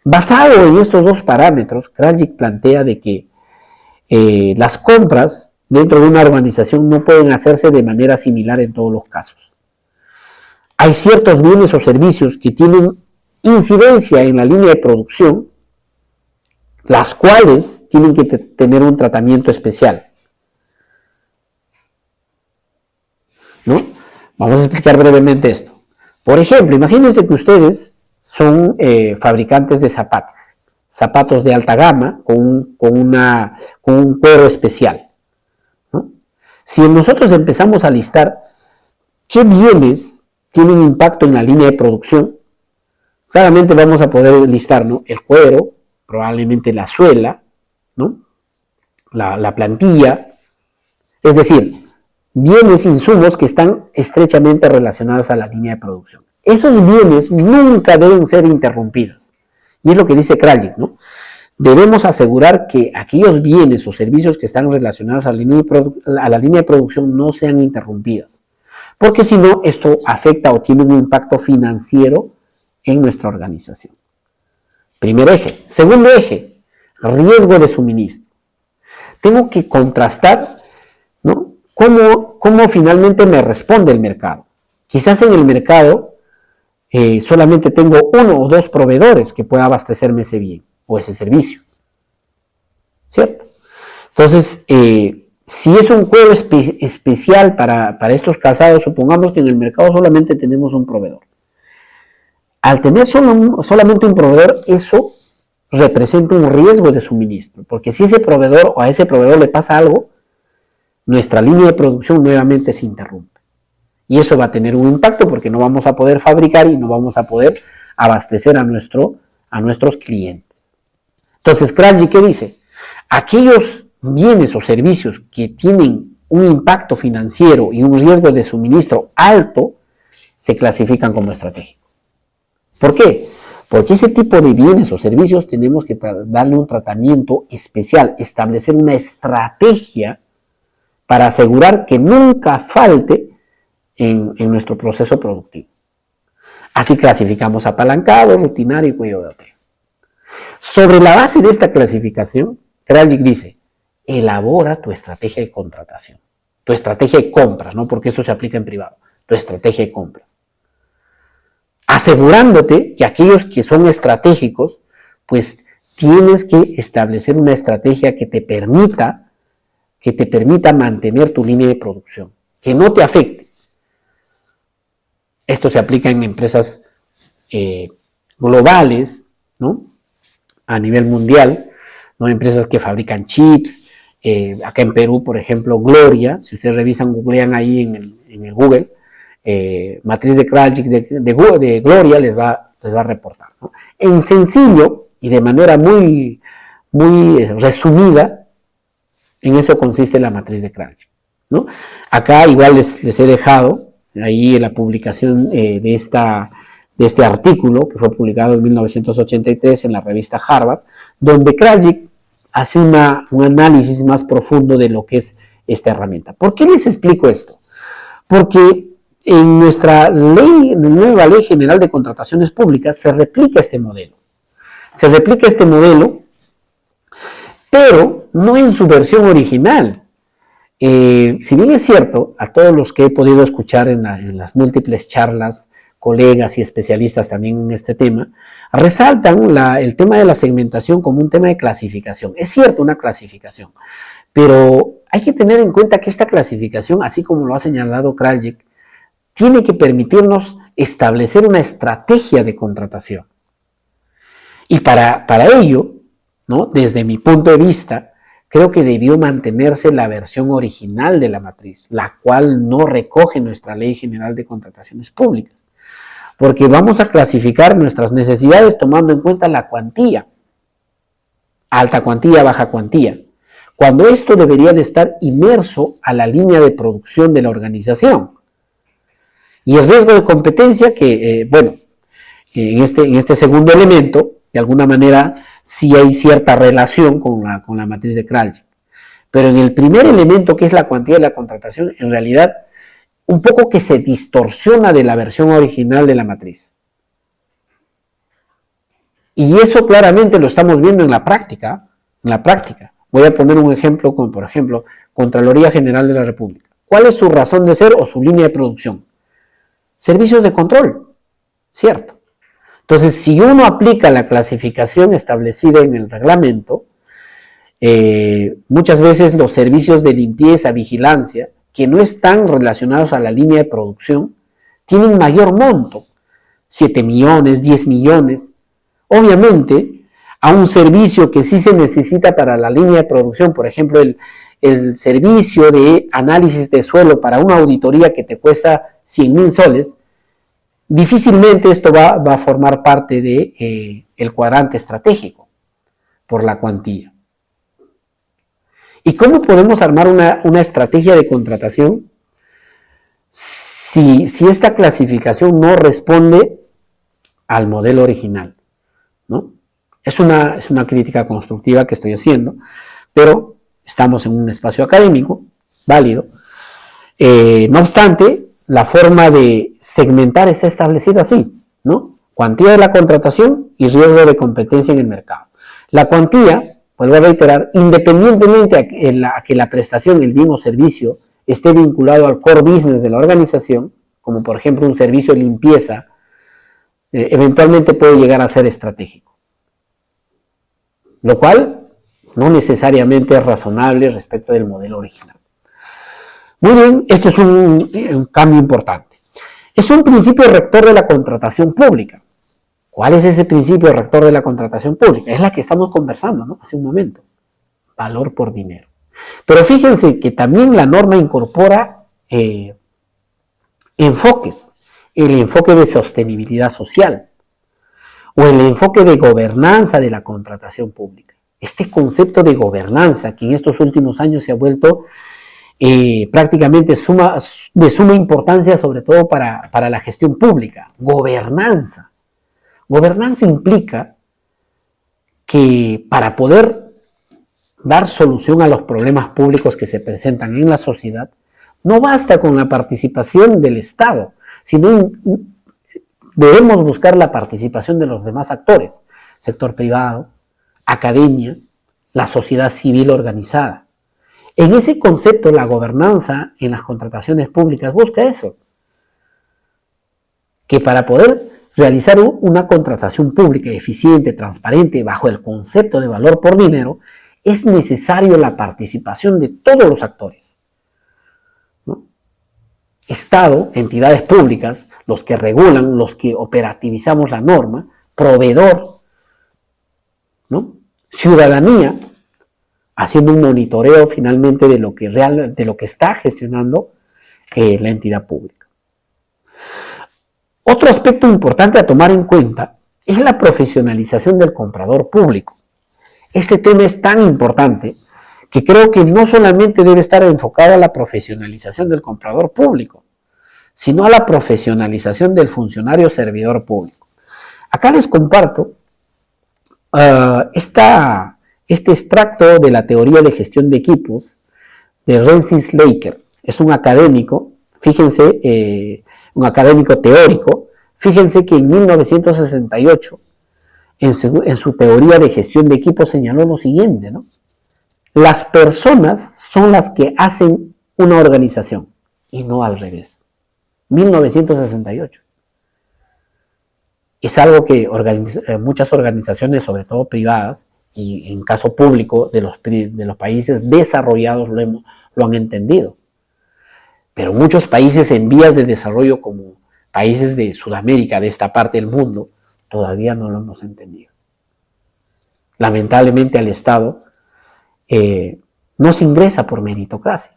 Basado en estos dos parámetros, Kraljic plantea de que las compras dentro de una organización no pueden hacerse de manera similar en todos los casos. Hay ciertos bienes o servicios que tienen incidencia en la línea de producción, las cuales tienen que tener un tratamiento especial, ¿no? Vamos a explicar brevemente esto. Por ejemplo, imagínense que ustedes son fabricantes de zapatos de alta gama con un cuero especial. Si nosotros empezamos a listar qué bienes tienen impacto en la línea de producción, claramente vamos a poder listar, ¿no? El cuero, probablemente la suela, ¿no? La plantilla, es decir, bienes, insumos que están estrechamente relacionados a la línea de producción. Esos bienes nunca deben ser interrumpidos. Y es lo que dice Kraljic, ¿no? Debemos asegurar que aquellos bienes o servicios que están relacionados a la línea de producción no sean interrumpidas, porque si no, esto afecta o tiene un impacto financiero en nuestra organización. Primer eje. Segundo eje, riesgo de suministro. Tengo que contrastar, ¿no? cómo finalmente me responde el mercado. Quizás en el mercado solamente tengo uno o dos proveedores que pueda abastecerme ese bien o ese servicio, ¿cierto? Entonces, si es un cuero especial para estos calzados, supongamos que en el mercado solamente tenemos un proveedor. Al tener solamente un proveedor, eso representa un riesgo de suministro, porque si ese proveedor o a ese proveedor le pasa algo, nuestra línea de producción nuevamente se interrumpe. Y eso va a tener un impacto porque no vamos a poder fabricar y no vamos a poder abastecer a nuestros clientes. Entonces, Kraljic, ¿qué dice? Aquellos bienes o servicios que tienen un impacto financiero y un riesgo de suministro alto se clasifican como estratégicos. ¿Por qué? Porque ese tipo de bienes o servicios tenemos que darle un tratamiento especial, establecer una estrategia para asegurar que nunca falte en nuestro proceso productivo. Así clasificamos apalancado, rutinario y cuello de botella. Sobre la base de esta clasificación, Kraljic dice, elabora tu estrategia de contratación, tu estrategia de compras, ¿no? Porque esto se aplica en privado, tu estrategia de compras. Asegurándote que aquellos que son estratégicos, pues tienes que establecer una estrategia que te permita mantener tu línea de producción, que no te afecte. Esto se aplica en empresas globales, ¿no? A nivel mundial, ¿no? Empresas que fabrican chips. Acá en Perú, por ejemplo, Gloria, si ustedes revisan, googlean ahí en el Google, matriz de Kraljic de Gloria les va a reportar, ¿no? En sencillo y de manera muy resumida, en eso consiste la matriz de Kraljic, ¿no? Acá igual les he dejado ahí en la publicación de este artículo que fue publicado en 1983 en la revista Harvard, donde Kraljic hace un análisis más profundo de lo que es esta herramienta. ¿Por qué les explico esto? Porque en nuestra nueva Ley General de Contrataciones Públicas se replica este modelo. Se replica este modelo, pero no en su versión original. Si bien es cierto, a todos los que he podido escuchar en las múltiples charlas, colegas y especialistas también en este tema, resaltan el tema de la segmentación como un tema de clasificación. Es cierto, una clasificación, pero hay que tener en cuenta que esta clasificación, así como lo ha señalado Kraljic, tiene que permitirnos establecer una estrategia de contratación. Y para ello, ¿no? Desde mi punto de vista, creo que debió mantenerse la versión original de la matriz, la cual no recoge nuestra Ley General de Contrataciones Públicas, porque vamos a clasificar nuestras necesidades tomando en cuenta la cuantía, alta cuantía, baja cuantía, cuando esto debería de estar inmerso a la línea de producción de la organización. Y el riesgo de competencia que, en este segundo elemento, de alguna manera, sí hay cierta relación con la matriz de Kraljic. Pero en el primer elemento, que es la cuantía de la contratación, en realidad, un poco que se distorsiona de la versión original de la matriz. Y eso claramente lo estamos viendo en la práctica. Voy a poner un ejemplo, como por ejemplo, Contraloría General de la República. ¿Cuál es su razón de ser o su línea de producción? Servicios de control, ¿cierto? Entonces, si uno aplica la clasificación establecida en el reglamento, muchas veces los servicios de limpieza, vigilancia, que no están relacionados a la línea de producción, tienen mayor monto, 7 millones, 10 millones. Obviamente, a un servicio que sí se necesita para la línea de producción, por ejemplo, el servicio de análisis de suelo para una auditoría que te cuesta 100,000 soles, difícilmente esto va a formar parte del cuadrante estratégico por la cuantía. ¿Y cómo podemos armar una estrategia de contratación si esta clasificación no responde al modelo original, ¿no? Es una crítica constructiva que estoy haciendo, pero estamos en un espacio académico, válido. No obstante, la forma de segmentar está establecida así, ¿no? Cuantía de la contratación y riesgo de competencia en el mercado. La cuantía, vuelvo a reiterar, independientemente a que la prestación, el bien o servicio esté vinculado al core business de la organización, como por ejemplo un servicio de limpieza, eventualmente puede llegar a ser estratégico. Lo cual no necesariamente es razonable respecto del modelo original. Muy bien, esto es un cambio importante. Es un principio rector de la contratación pública. ¿Cuál es ese principio rector de la contratación pública? Es la que estamos conversando, ¿no? Hace un momento. Valor por dinero. Pero fíjense que también la norma incorpora enfoques. El enfoque de sostenibilidad social o el enfoque de gobernanza de la contratación pública. Este concepto de gobernanza que en estos últimos años se ha vuelto prácticamente de suma importancia, sobre todo para la gestión pública. Gobernanza. Gobernanza implica que para poder dar solución a los problemas públicos que se presentan en la sociedad, no basta con la participación del Estado, sino debemos buscar la participación de los demás actores, sector privado, academia, la sociedad civil organizada. En ese concepto, la gobernanza en las contrataciones públicas busca eso, que para poder realizar una contratación pública eficiente, transparente, bajo el concepto de valor por dinero, es necesario la participación de todos los actores, ¿no? Estado, entidades públicas, los que regulan, los que operativizamos la norma, proveedor, ¿no? Ciudadanía, haciendo un monitoreo finalmente de lo que está gestionando la entidad pública. Otro aspecto importante a tomar en cuenta es la profesionalización del comprador público. Este tema es tan importante que creo que no solamente debe estar enfocado a la profesionalización del comprador público, sino a la profesionalización del funcionario servidor público. Acá les comparto este extracto de la teoría de gestión de equipos de Rensis Laker. Es un académico, fíjense, un académico teórico. Fíjense que en 1968, en su teoría de gestión de equipos, señaló lo siguiente, ¿no? Las personas son las que hacen una organización y no al revés. 1968. Es algo que muchas organizaciones, sobre todo privadas, y en caso público de los países desarrollados lo han entendido. Pero muchos países en vías de desarrollo, como países de Sudamérica, de esta parte del mundo, todavía no lo hemos entendido. Lamentablemente al Estado no se ingresa por meritocracia.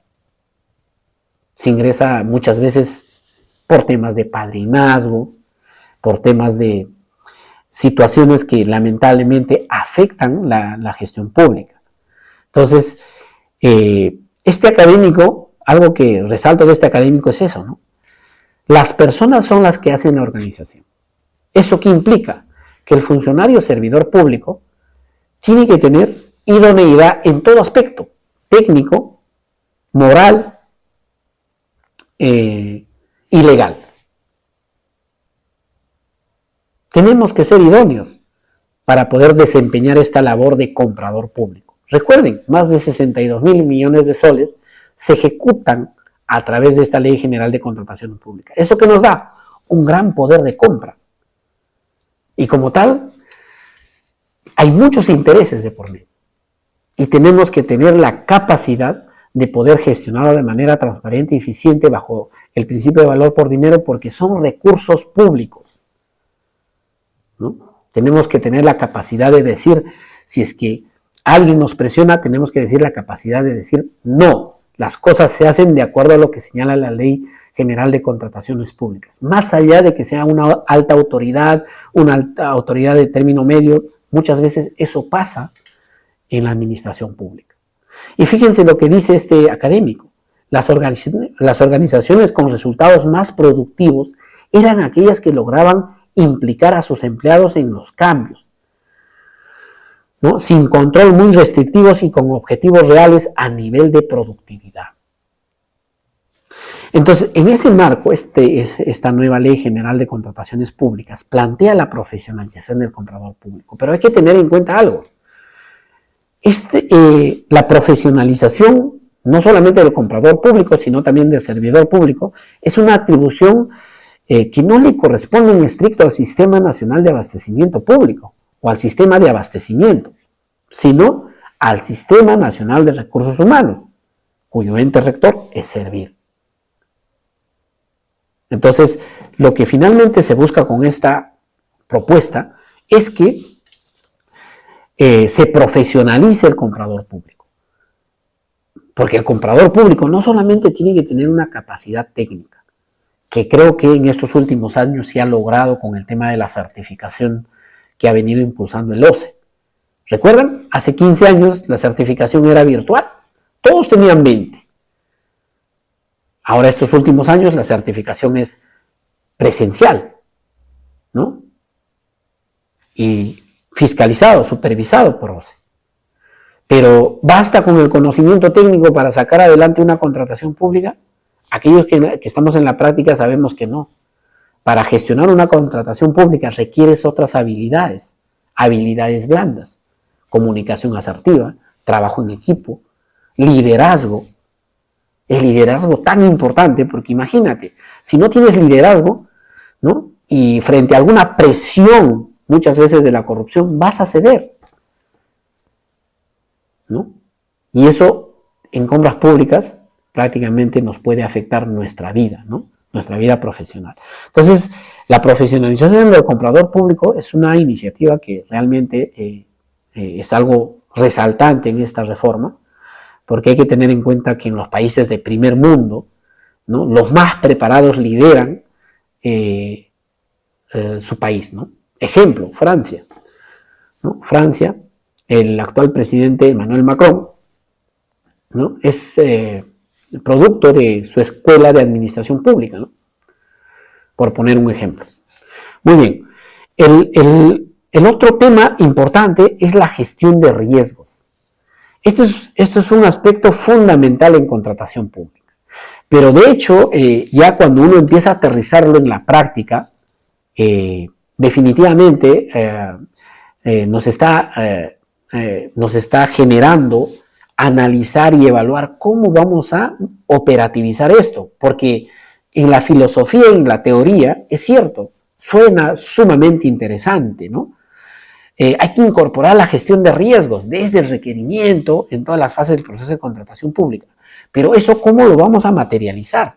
Se ingresa muchas veces por temas de padrinazgo, por temas de situaciones que lamentablemente afectan la gestión pública. Entonces, este académico, algo que resalto de este académico es eso, ¿no? Las personas son las que hacen la organización. ¿Eso qué implica? Que el funcionario servidor público tiene que tener idoneidad en todo aspecto, técnico, moral y legal. Tenemos que ser idóneos para poder desempeñar esta labor de comprador público. Recuerden, más de 62.000 millones de soles se ejecutan a través de esta Ley General de Contratación Pública. ¿Eso qué nos da? Un gran poder de compra. Y como tal, hay muchos intereses de por medio. Y tenemos que tener la capacidad de poder gestionarlo de manera transparente y eficiente bajo el principio de valor por dinero, porque son recursos públicos, ¿no? Tenemos que tener la capacidad de decir, si es que alguien nos presiona, tenemos que decir la capacidad de decir no. Las cosas se hacen de acuerdo a lo que señala la Ley General de Contrataciones Públicas. Más allá de que sea una alta autoridad de término medio, muchas veces eso pasa en la administración pública. Y fíjense lo que dice este académico. Las organizaciones con resultados más productivos eran aquellas que lograban implicar a sus empleados en los cambios, ¿no? Sin control, muy restrictivos y con objetivos reales a nivel de productividad. Entonces, en ese marco, esta nueva Ley General de Contrataciones Públicas plantea la profesionalización del comprador público, pero hay que tener en cuenta algo. La profesionalización, no solamente del comprador público, sino también del servidor público, es una atribución que no le corresponde en estricto al Sistema Nacional de Abastecimiento Público o al sistema de abastecimiento, sino al Sistema Nacional de Recursos Humanos, cuyo ente rector es Servir. Entonces, lo que finalmente se busca con esta propuesta es que se profesionalice el comprador público. Porque el comprador público no solamente tiene que tener una capacidad técnica, que creo que en estos últimos años se ha logrado con el tema de la certificación que ha venido impulsando el OCE. ¿Recuerdan? Hace 15 años la certificación era virtual. Todos tenían 20. Ahora, estos últimos años, la certificación es presencial, ¿no? Y fiscalizado, supervisado por OCE. Pero ¿basta con el conocimiento técnico para sacar adelante una contratación pública? Aquellos que estamos en la práctica sabemos que no. Para gestionar una contratación pública requieres otras habilidades blandas, comunicación asertiva, trabajo en equipo, liderazgo. El liderazgo tan importante, porque imagínate, si no tienes liderazgo, ¿no? Y frente a alguna presión, muchas veces de la corrupción, vas a ceder, ¿no? Y eso, en compras públicas, prácticamente nos puede afectar nuestra vida, ¿no? Nuestra vida profesional. Entonces, la profesionalización del comprador público es una iniciativa que realmente es algo resaltante en esta reforma, porque hay que tener en cuenta que en los países de primer mundo, ¿no? Los más preparados lideran su país, ¿no? Ejemplo, Francia, ¿no? Francia, el actual presidente Emmanuel Macron, ¿no? Es producto de su escuela de administración pública, ¿no? Por poner un ejemplo. Muy bien, el otro tema importante es la gestión de riesgos. Esto es un aspecto fundamental en contratación pública. Pero de hecho, ya cuando uno empieza a aterrizarlo en la práctica, definitivamente nos está generando analizar y evaluar cómo vamos a operativizar esto. Porque en la filosofía y en la teoría, es cierto, suena sumamente interesante, ¿no? Hay que incorporar la gestión de riesgos desde el requerimiento en todas las fases del proceso de contratación pública. Pero eso, ¿cómo lo vamos a materializar?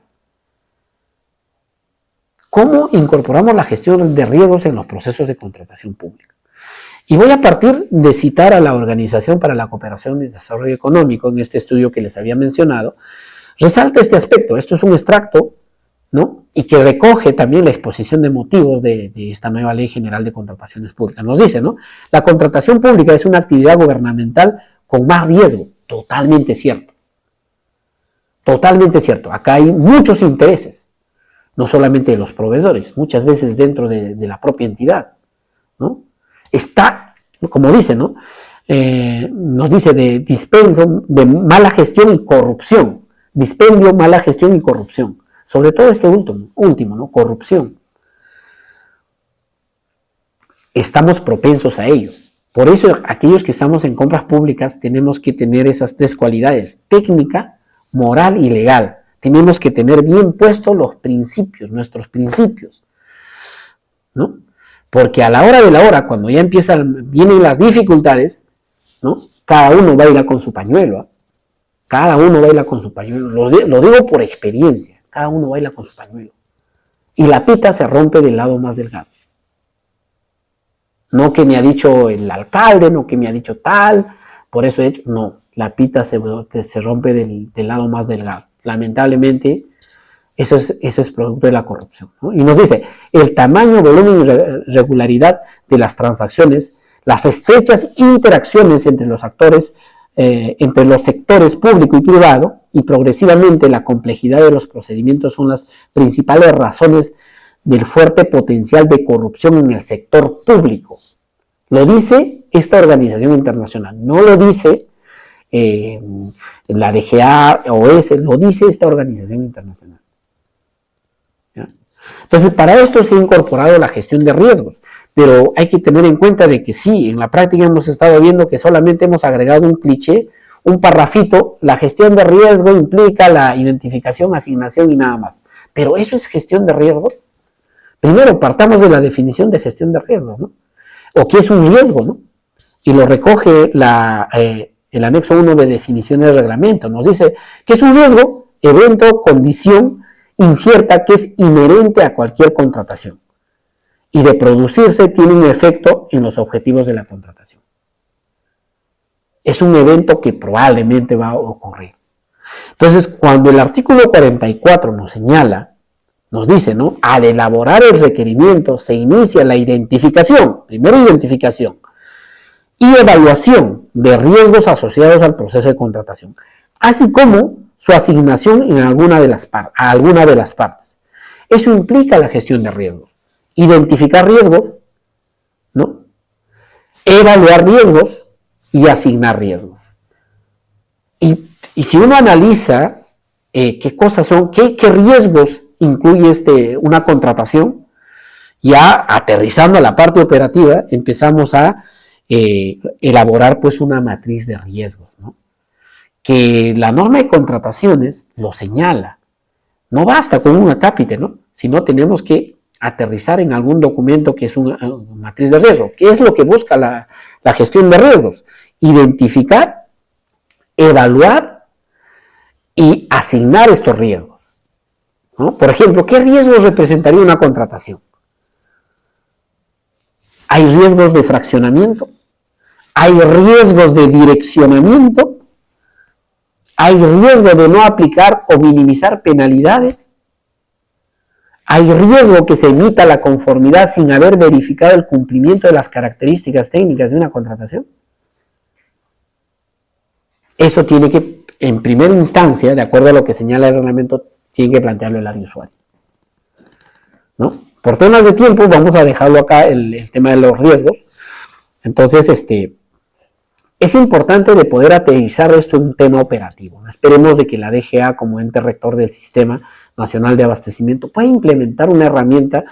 ¿Cómo incorporamos la gestión de riesgos en los procesos de contratación pública? Y voy a partir de citar a la Organización para la Cooperación y Desarrollo Económico, en este estudio que les había mencionado, resalta este aspecto. Esto es un extracto, ¿no? Y que recoge también la exposición de motivos de esta nueva Ley General de Contrataciones Públicas. Nos dice, ¿no? La contratación pública es una actividad gubernamental con más riesgo. Totalmente cierto. Totalmente cierto. Acá hay muchos intereses, no solamente de los proveedores, muchas veces dentro de la propia entidad, ¿no? Está, como dice, ¿no? Nos dice de dispenso, de mala gestión y corrupción. Dispendio, mala gestión y corrupción. Sobre todo este último, ¿no? Corrupción. Estamos propensos a ello. Por eso, aquellos que estamos en compras públicas tenemos que tener esas tres cualidades: técnica, moral y legal. Tenemos que tener bien puestos los principios, nuestros principios, ¿no? Porque a la hora de la hora, cuando ya vienen las dificultades, ¿no? Cada uno baila con su pañuelo, ¿eh? Cada uno baila con su pañuelo. Lo digo por experiencia. Cada uno baila con su pañuelo. Y la pita se rompe del lado más delgado. No que me ha dicho el alcalde, no que me ha dicho tal, por eso he hecho. No, la pita se rompe del lado más delgado. Lamentablemente, eso es producto de la corrupción, ¿no? Y nos dice, el tamaño, volumen y regularidad de las transacciones, las estrechas interacciones entre los actores, entre los sectores público y privado, y progresivamente la complejidad de los procedimientos son las principales razones del fuerte potencial de corrupción en el sector público. Lo dice esta organización internacional, no lo dice la DGA o lo dice esta organización internacional. ¿Ya? Entonces, para esto se ha incorporado la gestión de riesgos, pero hay que tener en cuenta de que sí, en la práctica hemos estado viendo que solamente hemos agregado un cliché, un parrafito. La gestión de riesgo implica la identificación, asignación y nada más. Pero ¿eso es gestión de riesgos? Primero, partamos de la definición de gestión de riesgos, ¿no? O qué es un riesgo, ¿no? Y lo recoge el anexo 1 de definiciones de reglamento. Nos dice que es un riesgo, evento, condición incierta que es inherente a cualquier contratación. Y de producirse tiene un efecto en los objetivos de la contratación. Es un evento que probablemente va a ocurrir. Entonces, cuando el artículo 44 nos señala, nos dice, ¿no? Al elaborar el requerimiento se inicia la identificación, primero identificación, y evaluación de riesgos asociados al proceso de contratación, así como su asignación a alguna de las partes. Eso implica la gestión de riesgos. Identificar riesgos, ¿no? Evaluar riesgos y asignar riesgos. Y si uno analiza qué cosas son, qué riesgos incluye una contratación, ya aterrizando a la parte operativa, empezamos a elaborar pues una matriz de riesgos, ¿no? Que la norma de contrataciones lo señala. No basta con un acápite, ¿no? Sino tenemos que aterrizar en algún documento que es una matriz de riesgo. ¿Qué es lo que busca la gestión de riesgos? Identificar, evaluar y asignar estos riesgos, ¿no? Por ejemplo, ¿qué riesgos representaría una contratación? Hay riesgos de fraccionamiento, hay riesgos de direccionamiento, hay riesgo de no aplicar o minimizar penalidades, hay riesgo que se emita la conformidad sin haber verificado el cumplimiento de las características técnicas de una contratación. Eso tiene que, en primera instancia, de acuerdo a lo que señala el reglamento, tiene que plantearlo el área usuario, ¿no? Por temas de tiempo vamos a dejarlo acá, el tema de los riesgos. Entonces, es importante de poder aterrizar esto en un tema operativo. Esperemos de que la DGA, como ente rector del Sistema Nacional de Abastecimiento, pueda implementar una herramienta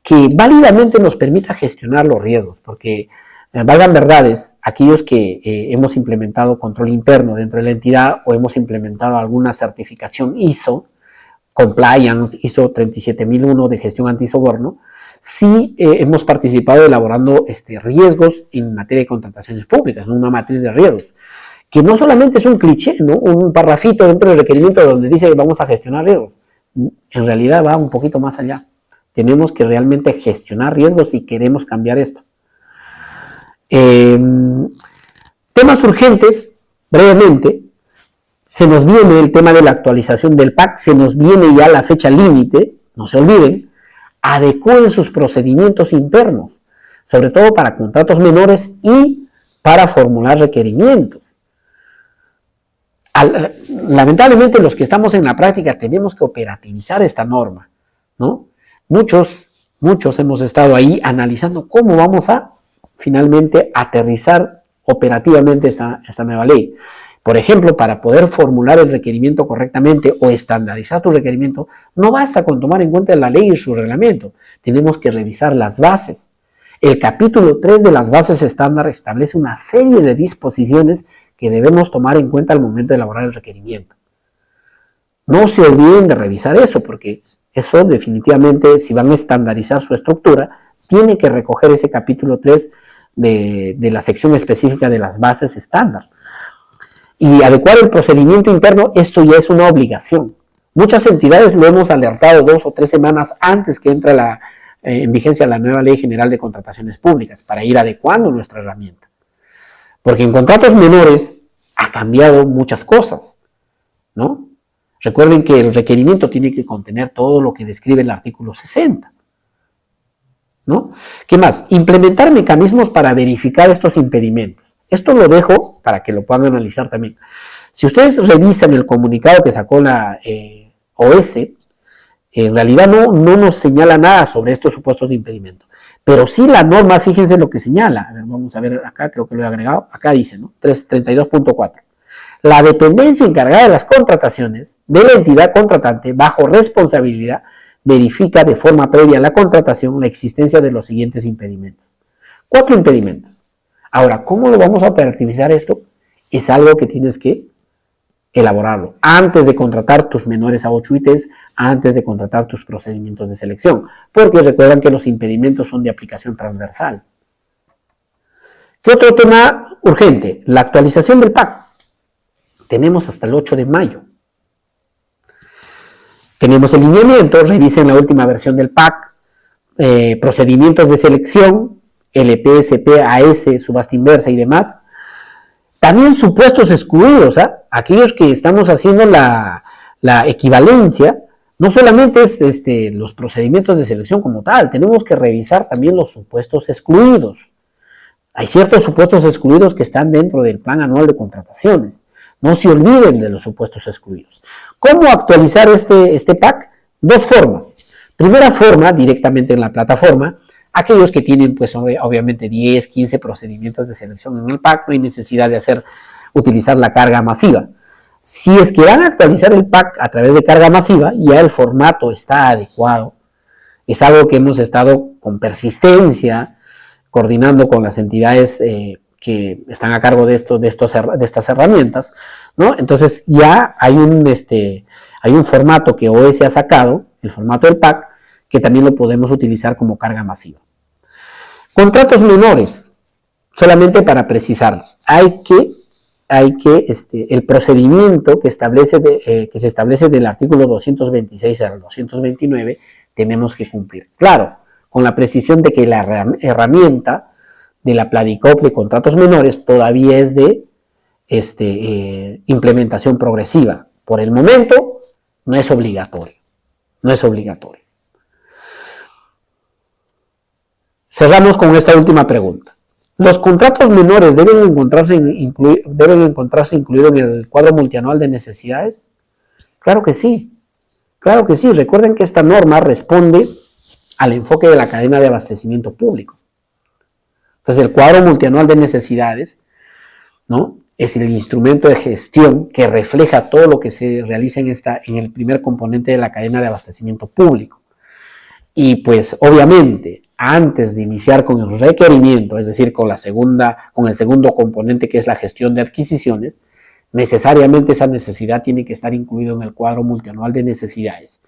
que válidamente nos permita gestionar los riesgos, porque valgan verdades, aquellos que hemos implementado control interno dentro de la entidad o hemos implementado alguna certificación ISO, Compliance, ISO 37001 de gestión antisoborno, sí hemos participado elaborando riesgos en materia de contrataciones públicas, una matriz de riesgos, que no solamente es un cliché, ¿no? Un parrafito dentro del requerimiento donde dice que vamos a gestionar riesgos. En realidad va un poquito más allá. Tenemos que realmente gestionar riesgos si queremos cambiar esto. Temas urgentes, brevemente. Se nos viene el tema de la actualización del PAC, se nos viene ya la fecha límite, no se olviden, adecúen sus procedimientos internos, sobre todo para contratos menores y para formular requerimientos. Lamentablemente los que estamos en la práctica tenemos que operativizar esta norma, ¿no? Muchos hemos estado ahí analizando cómo vamos a finalmente aterrizar operativamente esta nueva ley. Por ejemplo, para poder formular el requerimiento correctamente o estandarizar tu requerimiento, no basta con tomar en cuenta la ley y su reglamento. Tenemos que revisar las bases. El capítulo 3 de las bases estándar establece una serie de disposiciones que debemos tomar en cuenta al momento de elaborar el requerimiento. No se olviden de revisar eso, porque eso definitivamente, si van a estandarizar su estructura, tiene que recoger ese capítulo 3 de la sección específica de las bases estándar. Y adecuar el procedimiento interno, esto ya es una obligación. Muchas entidades lo hemos alertado 2 o 3 semanas antes que entre en vigencia la nueva Ley General de Contrataciones Públicas, para ir adecuando nuestra herramienta. Porque en contratos menores ha cambiado muchas cosas, ¿no? Recuerden que el requerimiento tiene que contener todo lo que describe el artículo 60, ¿no? ¿Qué más? Implementar mecanismos para verificar estos impedimentos. Esto lo dejo para que lo puedan analizar también. Si ustedes revisan el comunicado que sacó la OS, en realidad no nos señala nada sobre estos supuestos de impedimento. Pero sí la norma, fíjense lo que señala. A ver, vamos a ver acá, creo que lo he agregado. Acá dice, ¿no? 32.4. La dependencia encargada de las contrataciones de la entidad contratante bajo responsabilidad verifica de forma previa a la contratación la existencia de los siguientes impedimentos. 4 impedimentos. Ahora, ¿cómo lo vamos a operativizar esto? Es algo que tienes que elaborarlo antes de contratar tus menores a 8 ITs, antes de contratar tus procedimientos de selección, porque recuerdan que los impedimentos son de aplicación transversal. ¿Qué otro tema urgente? La actualización del PAC. Tenemos hasta el 8 de mayo. Tenemos el lineamiento, revisen la última versión del PAC, procedimientos de selección, LP, SP, AS, subasta inversa y demás. También supuestos excluidos, ¿eh? Aquellos que estamos haciendo la equivalencia, no solamente es los procedimientos de selección como tal, tenemos que revisar también los supuestos excluidos. Hay ciertos supuestos excluidos que están dentro del plan anual de contrataciones. No se olviden de los supuestos excluidos. ¿Cómo actualizar este PAC? 2 formas. Primera forma, directamente en la plataforma. Aquellos que tienen, pues, obviamente 10, 15 procedimientos de selección en el PAC, no hay necesidad de utilizar la carga masiva. Si es que van a actualizar el PAC a través de carga masiva, ya el formato está adecuado. Es algo que hemos estado con persistencia, coordinando con las entidades que están a cargo de estas herramientas, ¿no? Entonces ya hay un formato que OS ha sacado, el formato del PAC, que también lo podemos utilizar como carga masiva. Contratos menores, solamente para precisarles, el procedimiento que se establece del artículo 226 al 229, tenemos que cumplir. Claro, con la precisión de que la herramienta de la Pladicop de contratos menores todavía es de implementación progresiva. Por el momento, no es obligatorio. No es obligatorio. Cerramos con esta última pregunta. ¿Los contratos menores deben encontrarse incluidos en el cuadro multianual de necesidades? Claro que sí. Claro que sí. Recuerden que esta norma responde al enfoque de la cadena de abastecimiento público. Entonces, el cuadro multianual de necesidades, ¿no?, es el instrumento de gestión que refleja todo lo que se realiza en el primer componente de la cadena de abastecimiento público. Y pues, obviamente, antes de iniciar con el requerimiento, es decir, con el segundo componente que es la gestión de adquisiciones, necesariamente esa necesidad tiene que estar incluido en el cuadro multianual de necesidades,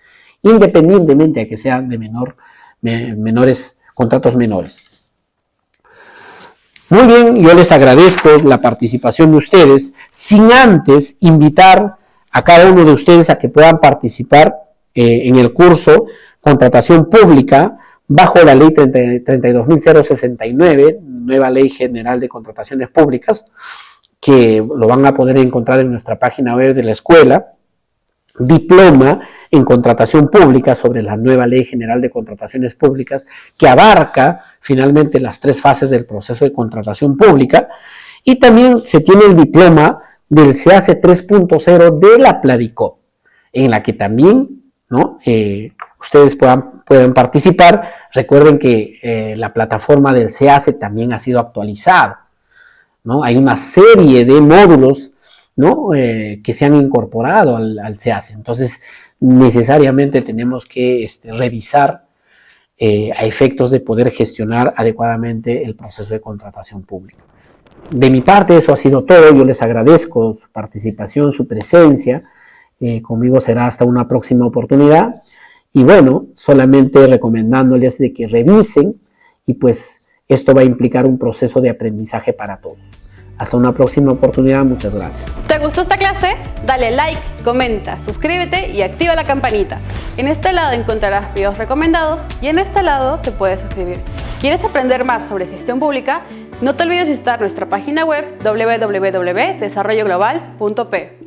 independientemente de que sean de contratos menores. Muy bien, yo les agradezco la participación de ustedes, sin antes invitar a cada uno de ustedes a que puedan participar en el curso Contratación Pública bajo la ley 32.069, nueva Ley General de Contrataciones Públicas, que lo van a poder encontrar en nuestra página web de la escuela. Diploma en Contratación Pública sobre la nueva Ley General de Contrataciones Públicas, que abarca finalmente las 3 fases del proceso de contratación pública. Y también se tiene el diploma del SEACE 3.0 de la Pladicop, en la que también, ¿no?, ustedes pueden participar. Recuerden que la plataforma del SEACE también ha sido actualizada, ¿no? Hay una serie de módulos, ¿no?, que se han incorporado al SEACE. Entonces, necesariamente tenemos que revisar a efectos de poder gestionar adecuadamente el proceso de contratación pública. De mi parte, eso ha sido todo. Yo les agradezco su participación, su presencia. Conmigo será hasta una próxima oportunidad. Y bueno, solamente recomendándoles de que revisen, y pues esto va a implicar un proceso de aprendizaje para todos. Hasta una próxima oportunidad, muchas gracias. ¿Te gustó esta clase? Dale like, comenta, suscríbete y activa la campanita. En este lado encontrarás videos recomendados y en este lado te puedes suscribir. ¿Quieres aprender más sobre gestión pública? No te olvides visitar nuestra página web www.desarrolloglobal.p.